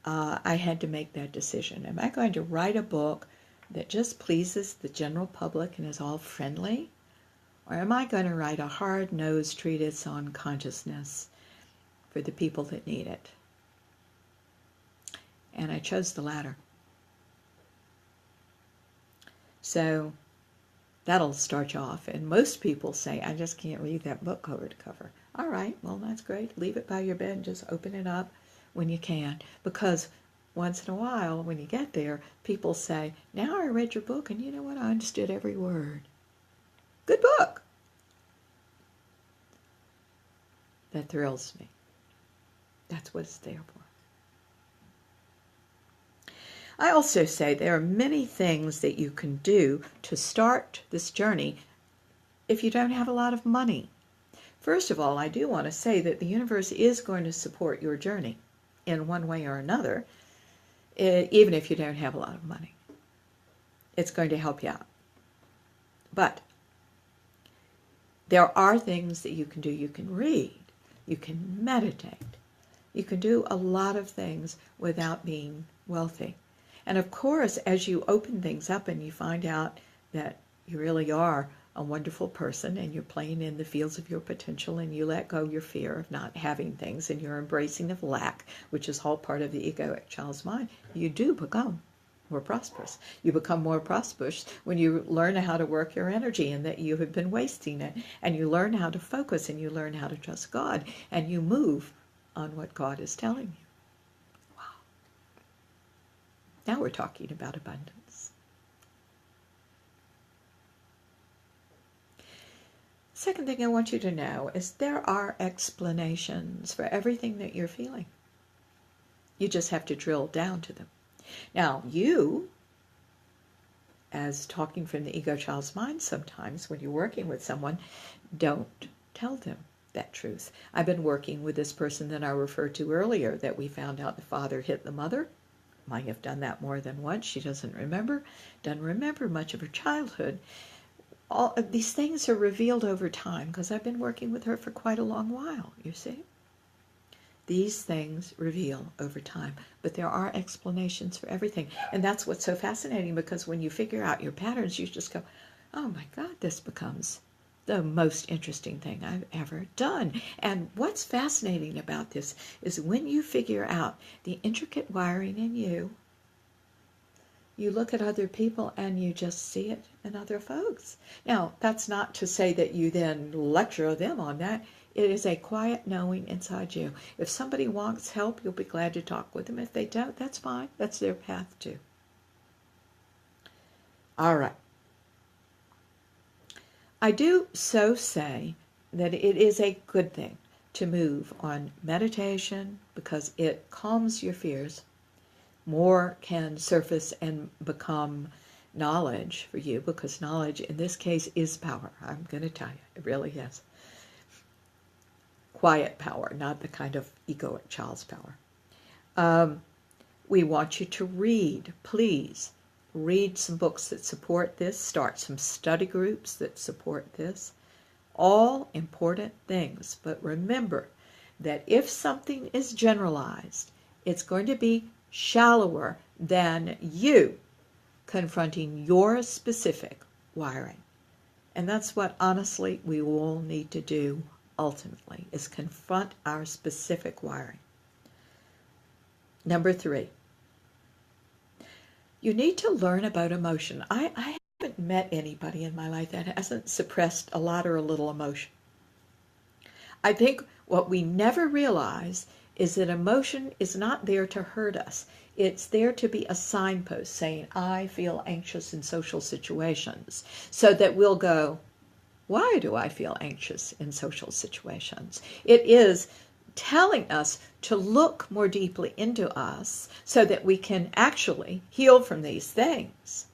Speaker 1: I had to make that decision. Am I going to write a book that just pleases the general public and is all friendly? Or am I going to write a hard-nosed treatise on consciousness for the people that need it? And I chose the latter. So that'll start you off. And most people say, I just can't read that book cover to cover. All right, well, that's great. Leave it by your bed and just open it up when you can. Because once in a while, when you get there, people say, now I read your book, and you know what? I understood every word. Good book. That thrills me. That's what it's there for. I also say there are many things that you can do to start this journey if you don't have a lot of money. First of all, I do want to say that the universe is going to support your journey in one way or another, even if you don't have a lot of money. It's going to help you out. But there are things that you can do. You can read. You can meditate. You can do a lot of things without being wealthy. And of course, as you open things up and you find out that you really are a wonderful person and you're playing in the fields of your potential and you let go your fear of not having things and you're embracing of lack, which is all part of the egoic child's mind, you do become more prosperous. You become more prosperous when you learn how to work your energy and that you have been wasting it, and you learn how to focus and you learn how to trust God and you move on what God is telling you. Wow. Now we're talking about abundance. Second thing I want you to know is there are explanations for everything that you're feeling. You just have to drill down to them. Now, you, as talking from the ego child's mind sometimes, when you're working with someone, don't tell them that truth. I've been working with this person that I referred to earlier that we found out the father hit the mother. Might have done that more than once. She doesn't remember much of her childhood. All of these things are revealed over time because I've been working with her for quite a long while, you see. These things reveal over time, but there are explanations for everything. And that's what's so fascinating, because when you figure out your patterns, you just go, oh my God, this becomes the most interesting thing I've ever done. And what's fascinating about this is when you figure out the intricate wiring in you, you look at other people and you just see it in other folks. Now, that's not to say that you then lecture them on that. It is a quiet knowing inside you. If somebody wants help, you'll be glad to talk with them. If they don't, that's fine. That's their path too. All right. I do so say that it is a good thing to move on meditation because it calms your fears. More can surface and become knowledge for you, because knowledge in this case is power. I'm going to tell you, it really is. Quiet power, not the kind of egoic child's power. We want you to read. Please read some books that support this. Start some study groups that support this. All important things. But remember that if something is generalized, it's going to be shallower than you confronting your specific wiring. And that's what, honestly, we all need to do ultimately, is confront our specific wiring. Number 3, you need to learn about emotion. I haven't met anybody in my life that hasn't suppressed a lot or a little emotion. I think what we never realize is that emotion is not there to hurt us. It's there to be a signpost saying, I feel anxious in social situations, so that we'll go, why do I feel anxious in social situations? It is telling us to look more deeply into us so that we can actually heal from these things.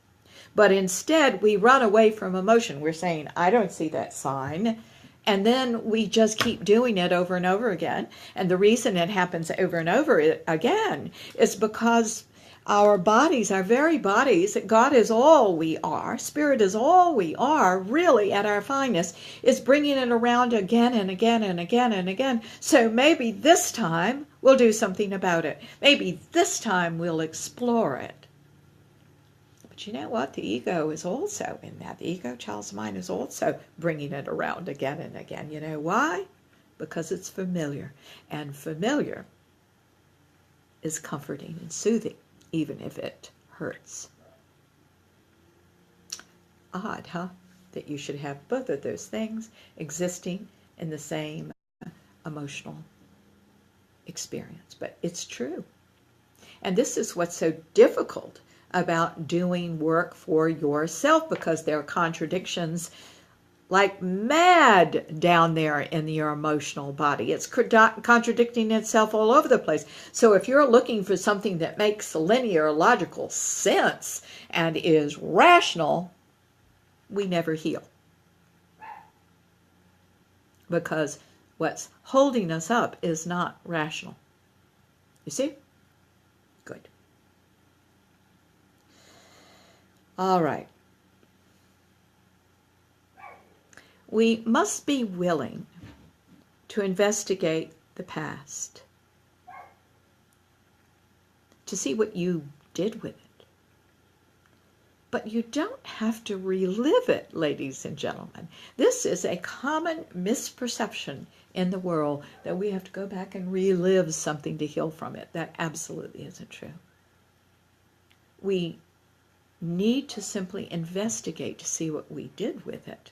Speaker 1: But instead, we run away from emotion. We're saying, I don't see that sign. And then we just keep doing it over and over again. And the reason it happens over and over again is because our bodies, our very bodies, God is all we are, Spirit is all we are, really at our finest, is bringing it around again and again and again and again. So maybe this time we'll do something about it. Maybe this time we'll explore it. But you know what? The ego is also in that. The ego child's mind is also bringing it around again and again. You know why? Because it's familiar. And familiar is comforting and soothing, even if it hurts. Odd, huh? That you should have both of those things existing in the same emotional experience. But it's true. And this is what's so difficult about doing work for yourself, because there are contradictions like mad down there in your emotional body. It's contradicting itself all over the place. So if you're looking for something that makes linear, logical sense and is rational, we never heal. Because what's holding us up is not rational. You see? Good. All right. We must be willing to investigate the past, to see what you did with it. But you don't have to relive it, ladies and gentlemen. This is a common misperception in the world, that we have to go back and relive something to heal from it. That absolutely isn't true. We need to simply investigate to see what we did with it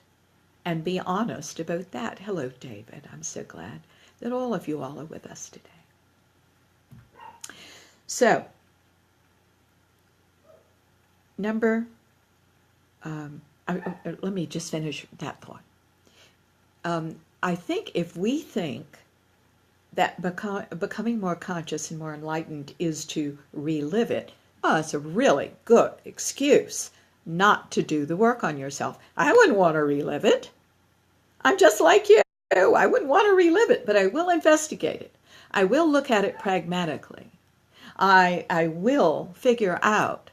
Speaker 1: and be honest about that. Hello, David. I'm so glad that all of you all are with us today. So, let me just finish that thought. I think if we think that becoming more conscious and more enlightened is to relive it, well, it's a really good excuse not to do the work on yourself. I wouldn't want to relive it. I'm just like you. I wouldn't want to relive it, but I will investigate it. I will look at it pragmatically. I will figure out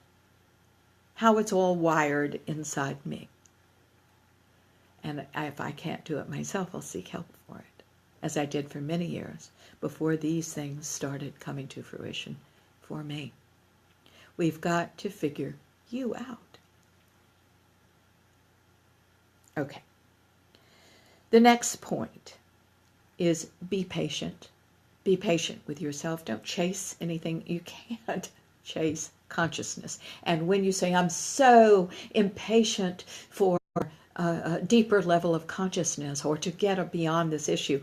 Speaker 1: how it's all wired inside me. And if I can't do it myself, I'll seek help for it, as I did for many years before these things started coming to fruition for me. We've got to figure you out. Okay. The next point is be patient. Be patient with yourself. Don't chase anything. You can't chase consciousness. And when you say, I'm so impatient for a deeper level of consciousness or to get beyond this issue,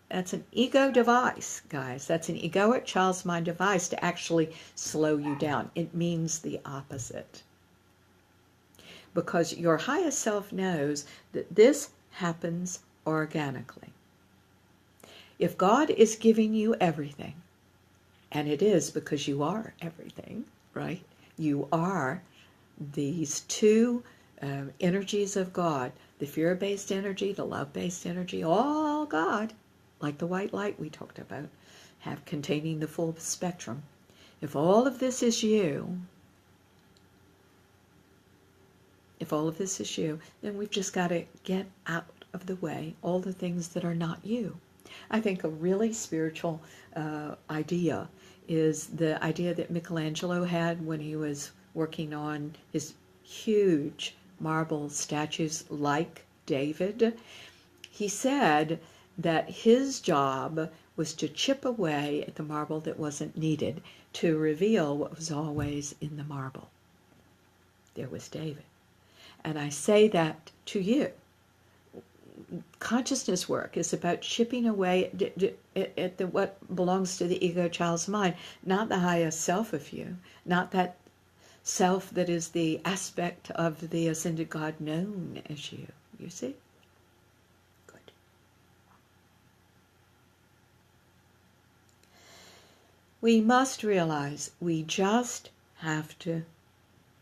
Speaker 1: that's an ego device, guys. That's an egoic child's mind device to actually slow you down. It means the opposite. Because your highest self knows that this happens organically. If God is giving you everything, and it is because you are everything, right? You are these two energies of God, the fear-based energy, the love-based energy, all God, like the white light we talked about have containing the full spectrum. If all of this is you, then we've just got to get out of the way all the things that are not you. I think a really spiritual idea is the idea that Michelangelo had when he was working on his huge marble statues like David. He said that his job was to chip away at the marble that wasn't needed to reveal what was always in the marble. There was David. And I say that to you. Consciousness work is about chipping away at what belongs to the ego child's mind, not the highest self of you, not that self that is the aspect of the ascended God known as you. You see? Good. We must realize we just have to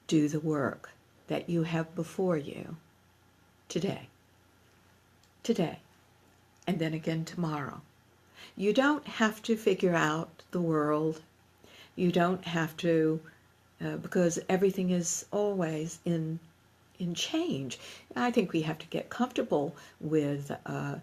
Speaker 1: do the work that you have before you today, and then again tomorrow. You don't have to figure out the world. You don't have to, because everything is always in change. I think we have to get comfortable with a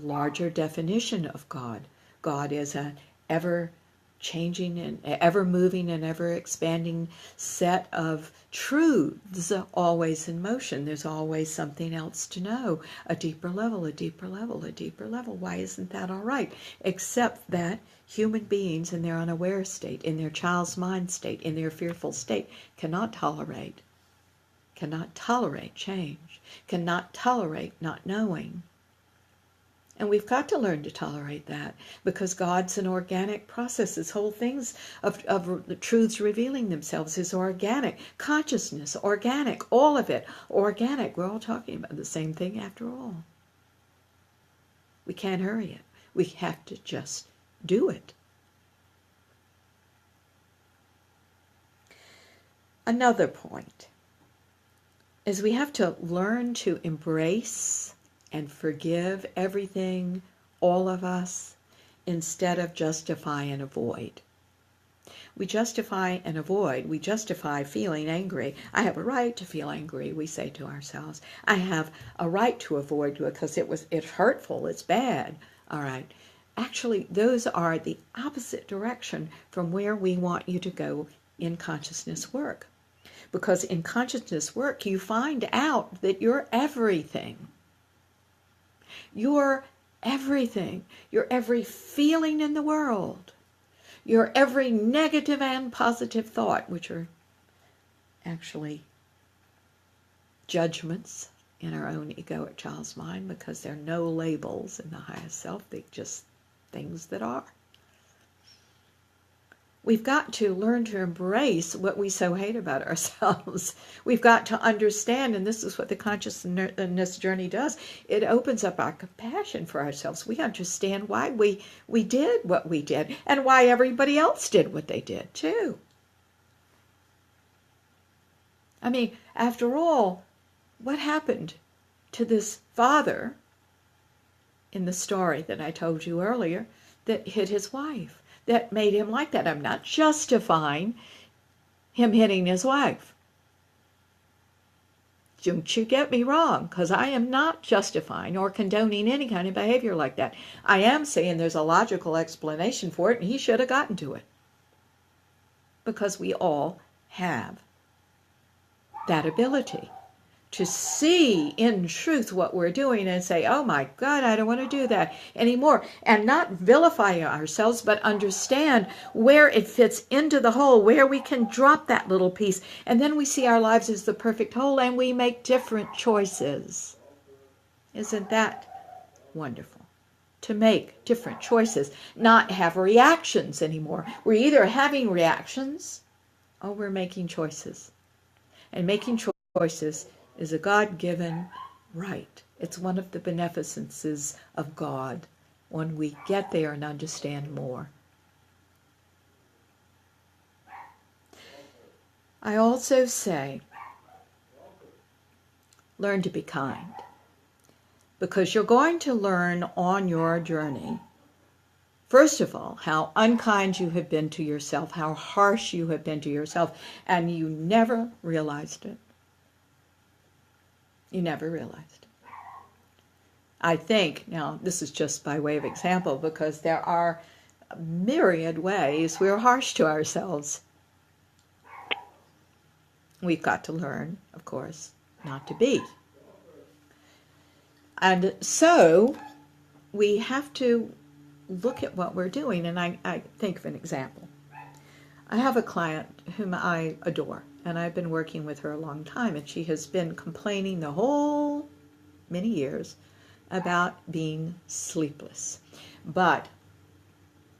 Speaker 1: larger definition of God. God is an ever changing and ever moving and ever expanding set of truths, always in motion. There's always something else to know, a deeper level, a deeper level, a deeper level. Why isn't that all right? Except that human beings in their unaware state, in their child's mind state, in their fearful state, cannot tolerate change, cannot tolerate not knowing. And we've got to learn to tolerate that, because God's an organic process. This whole things of the truths revealing themselves is organic. Consciousness, organic, all of it, organic. We're all talking about the same thing after all. We can't hurry it. We have to just do it. Another point is we have to learn to embrace and forgive everything, all of us, instead of justify and avoid. We justify and avoid. We justify feeling angry. I have a right to feel angry, we say to ourselves. I have a right to avoid because it's hurtful, it's bad. All right. Actually, those are the opposite direction from where we want you to go in consciousness work. Because in consciousness work, you find out that you're everything. You're everything. You're every feeling in the world. You're every negative and positive thought, which are actually judgments in our own egoic child's mind, because there are no labels in the highest self. They're just things that are. We've got to learn to embrace what we so hate about ourselves. We've got to understand, and this is what the consciousness journey does. It opens up our compassion for ourselves. We understand why we did what we did, and why everybody else did what they did, too. I mean, after all, what happened to this father in the story that I told you earlier that hit his wife? That made him like that. I'm not justifying him hitting his wife. Don't you get me wrong, because I am not justifying or condoning any kind of behavior like that. I am saying there's a logical explanation for it, and he should have gotten to it. Because we all have that ability to see in truth what we're doing and say, oh my God, I don't want to do that anymore. And not vilify ourselves, but understand where it fits into the whole, where we can drop that little piece. And then we see our lives as the perfect whole, and we make different choices. Isn't that wonderful? To make different choices, not have reactions anymore. We're either having reactions or we're making choices. And making choices is a God-given right. It's one of the beneficences of God when we get there and understand more. I also say, learn to be kind. Because you're going to learn on your journey First of all, how unkind you have been to yourself, how harsh you have been to yourself, and you never realized it. You never realized it. I think, now this is just by way of example, because there are myriad ways we're harsh to ourselves. We've got to learn, of course, not to be. And so we have to look at what we're doing. And I think of an example. I have a client whom I adore, and I've been working with her a long time, and she has been complaining the whole many years about being sleepless. But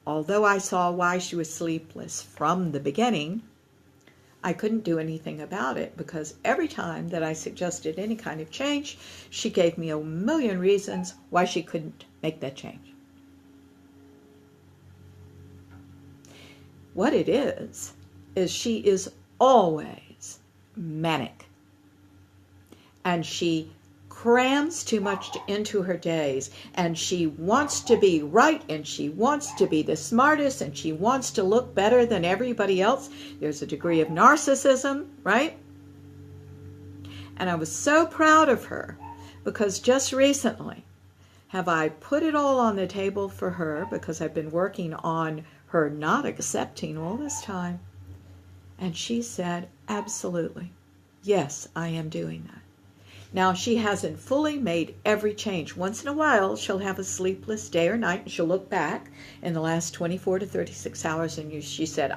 Speaker 1: although I saw why she was sleepless from the beginning, I couldn't do anything about it, because every time that I suggested any kind of change, she gave me a million reasons why she couldn't make that change. What it is she is always manic. And she crams too much into her days, and she wants to be right, and she wants to be the smartest, and she wants to look better than everybody else. There's a degree of narcissism, right? And I was so proud of her, because just recently have I put it all on the table for her, because I've been working on her not accepting all this time. And she said, absolutely, yes, I am doing that. Now, she hasn't fully made every change. Once in a while, she'll have a sleepless day or night, and she'll look back in the last 24 to 36 hours, and she said,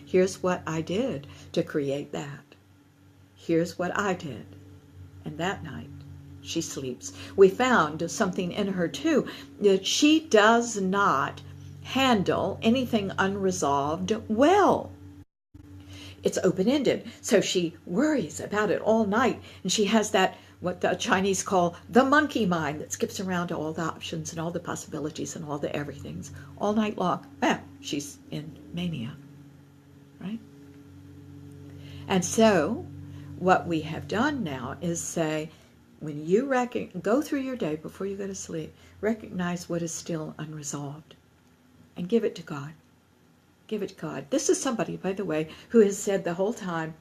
Speaker 1: here's what I did to create that. Here's what I did. And that night, she sleeps. We found something in her, too, that she does not handle anything unresolved well. It's open-ended, so she worries about it all night, and she has that, what the Chinese call the monkey mind, that skips around to all the options and all the possibilities and all the everythings all night long. She's in mania, right? And so what we have done now is say, when you go through your day before you go to sleep, recognize what is still unresolved and give it to God. Give it to God. This is somebody, by the way, who has said the whole time,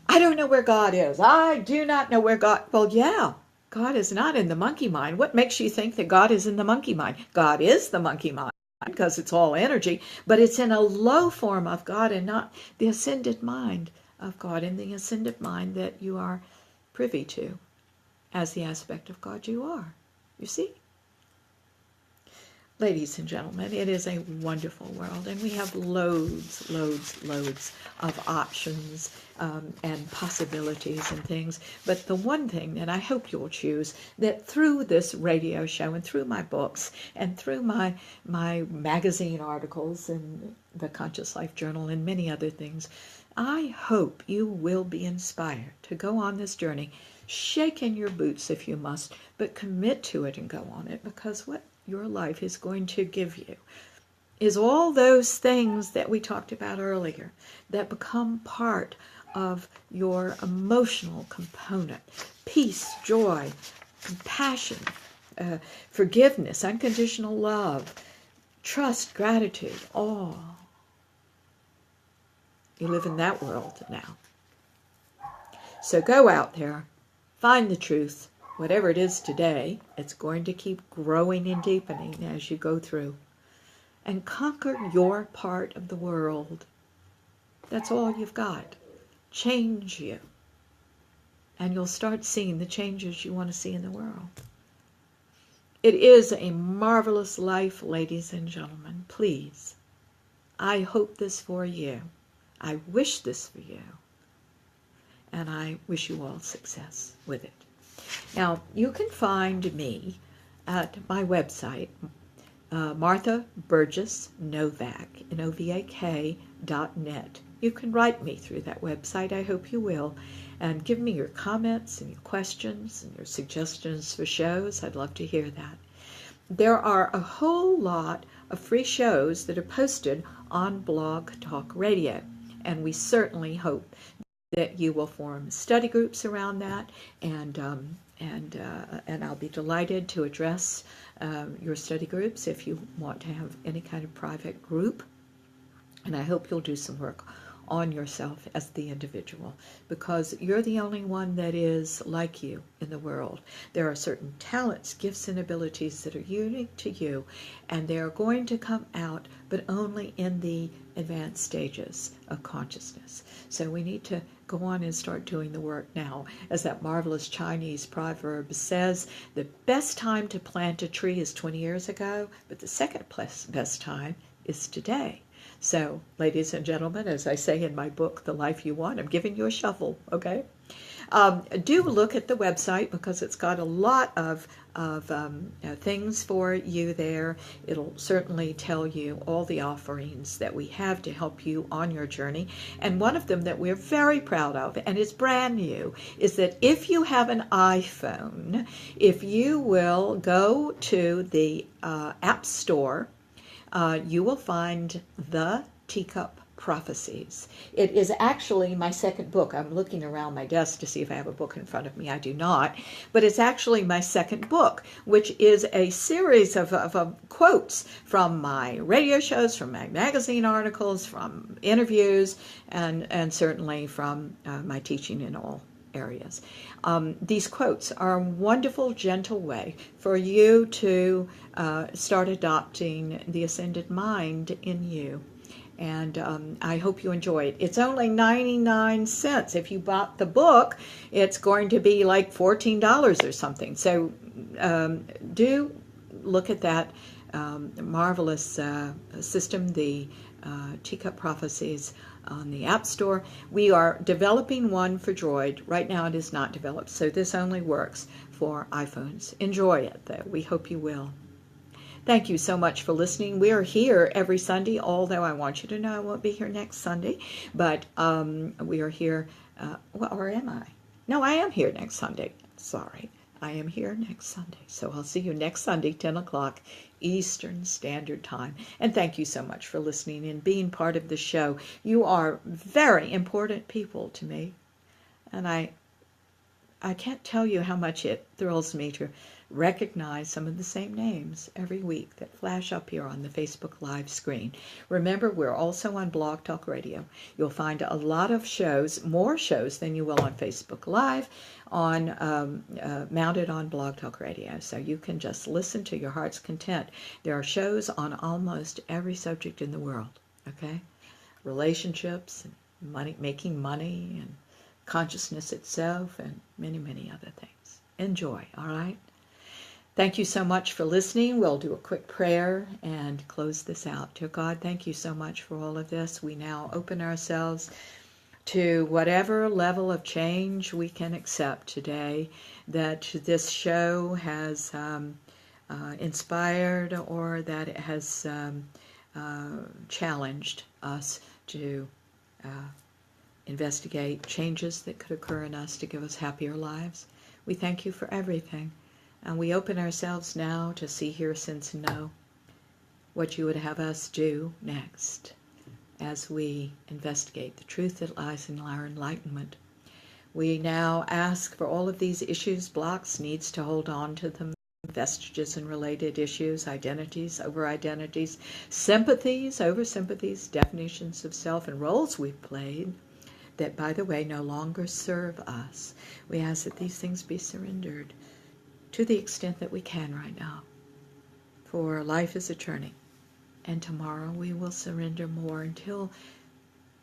Speaker 1: I don't know where God is. I do not know where God... Well, yeah, God is not in the monkey mind. What makes you think that God is in the monkey mind? God is the monkey mind, because it's all energy, but it's in a low form of God and not the ascended mind of God, and the ascended mind that you are privy to as the aspect of God you are. You see? Ladies and gentlemen, it is a wonderful world, and we have loads of options and possibilities and things. But the one thing that I hope you'll choose, that through this radio show and through my books and through my magazine articles and the Conscious Life Journal and many other things, I hope you will be inspired to go on this journey. Shake in your boots if you must, but commit to it and go on it, because what your life is going to give you is all those things that we talked about earlier that become part of your emotional component. Peace, joy, compassion, forgiveness, unconditional love, trust, gratitude, all. You live in that world now. So go out there, find the truth. Whatever it is today, it's going to keep growing and deepening as you go through. And conquer your part of the world. That's all you've got. Change you. And you'll start seeing the changes you want to see in the world. It is a marvelous life, ladies and gentlemen. Please, I hope this for you. I wish this for you. And I wish you all success with it. Now, you can find me at my website, Martha Burgess Novak, Novak.net. You can write me through that website. I hope you will. And give me your comments and your questions and your suggestions for shows. I'd love to hear that. There are a whole lot of free shows that are posted on Blog Talk Radio. And we certainly hope that you will form study groups around that and and I'll be delighted to address your study groups if you want to have any kind of private group. And I hope you'll do some work on yourself as the individual, because you're the only one that is like you in the world. There are certain talents, gifts, and abilities that are unique to you, and they are going to come out, but only in the advanced stages of consciousness. So we need to go on and start doing the work now. As that marvelous Chinese proverb says, the best time to plant a tree is 20 years ago, but the second best time is today. So, ladies and gentlemen, as I say in my book, The Life You Want, I'm giving you a shovel, okay? Do look at the website, because it's got a lot of things for you there. It'll certainly tell you all the offerings that we have to help you on your journey. And one of them that we're very proud of, and is brand new, is that if you have an iPhone, if you will go to the App Store, you will find the Teacup Prophecies. It is actually my second book. I'm looking around my desk to see if I have a book in front of me. I do not. But it's actually my second book, which is a series of quotes from my radio shows, from my magazine articles, from interviews, and certainly from my teaching in all areas. These quotes are a wonderful, gentle way for you to start adopting the ascended mind in you. And I hope you enjoy it. It's only 99 cents. If you bought the book, it's going to be like $14 or something. So do look at that marvelous system, the Teacup Prophecies, on the App Store. We are developing one for Droid. Right now it is not developed, so this only works for iPhones. Enjoy it, though. We hope you will. Thank you so much for listening. We are here every Sunday, although I want you to know I won't be here next Sunday, but we are here, or am I? No, I am here next Sunday. Sorry. I am here next Sunday. So I'll see you next Sunday, 10 o'clock Eastern Standard Time. And thank you so much for listening and being part of the show. You are very important people to me. And I can't tell you how much it thrills me to recognize some of the same names every week that flash up here on the Facebook Live screen. Remember, we're also on Blog Talk Radio. You'll find a lot of shows, more shows than you will on Facebook Live, on mounted on Blog Talk Radio. So you can just listen to your heart's content. There are shows on almost every subject in the world, okay? Relationships, and money, making money, and consciousness itself, and many, many other things. Enjoy, all right? Thank you so much for listening. We'll do a quick prayer and close this out. Dear God, thank you so much for all of this. We now open ourselves to whatever level of change we can accept today that this show has inspired, or that it has challenged us to investigate changes that could occur in us to give us happier lives. We thank you for everything. And we open ourselves now to see, hear, sense, and know what you would have us do next as we investigate the truth that lies in our enlightenment. We now ask for all of these issues, blocks, needs to hold on to them, vestiges and related issues, identities over identities, sympathies over sympathies, definitions of self, and roles we've played that, by the way, no longer serve us. We ask that these things be surrendered to the extent that we can right now. For life is a journey, and tomorrow we will surrender more until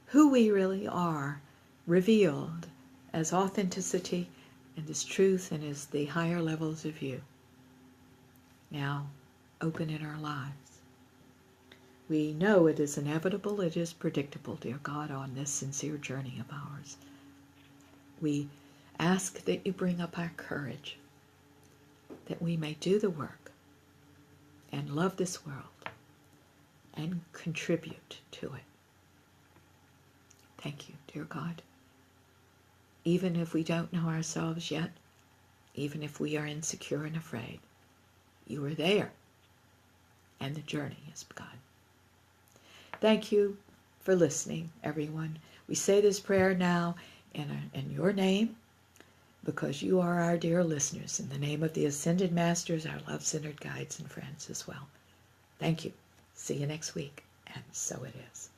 Speaker 1: who we really are, revealed as authenticity and as truth and as the higher levels of you, now open in our lives. We know it is inevitable, it is predictable, dear God, on this sincere journey of ours. We ask that you bring up our courage, that we may do the work and love this world and contribute to it. Thank you, dear God. Even if we don't know ourselves yet, even if we are insecure and afraid, you are there, and the journey has begun. Thank you for listening, everyone. We say this prayer now in your name, because you are our dear listeners. In the name of the Ascended Masters, our love-centered guides and friends as well. Thank you. See you next week. And so it is.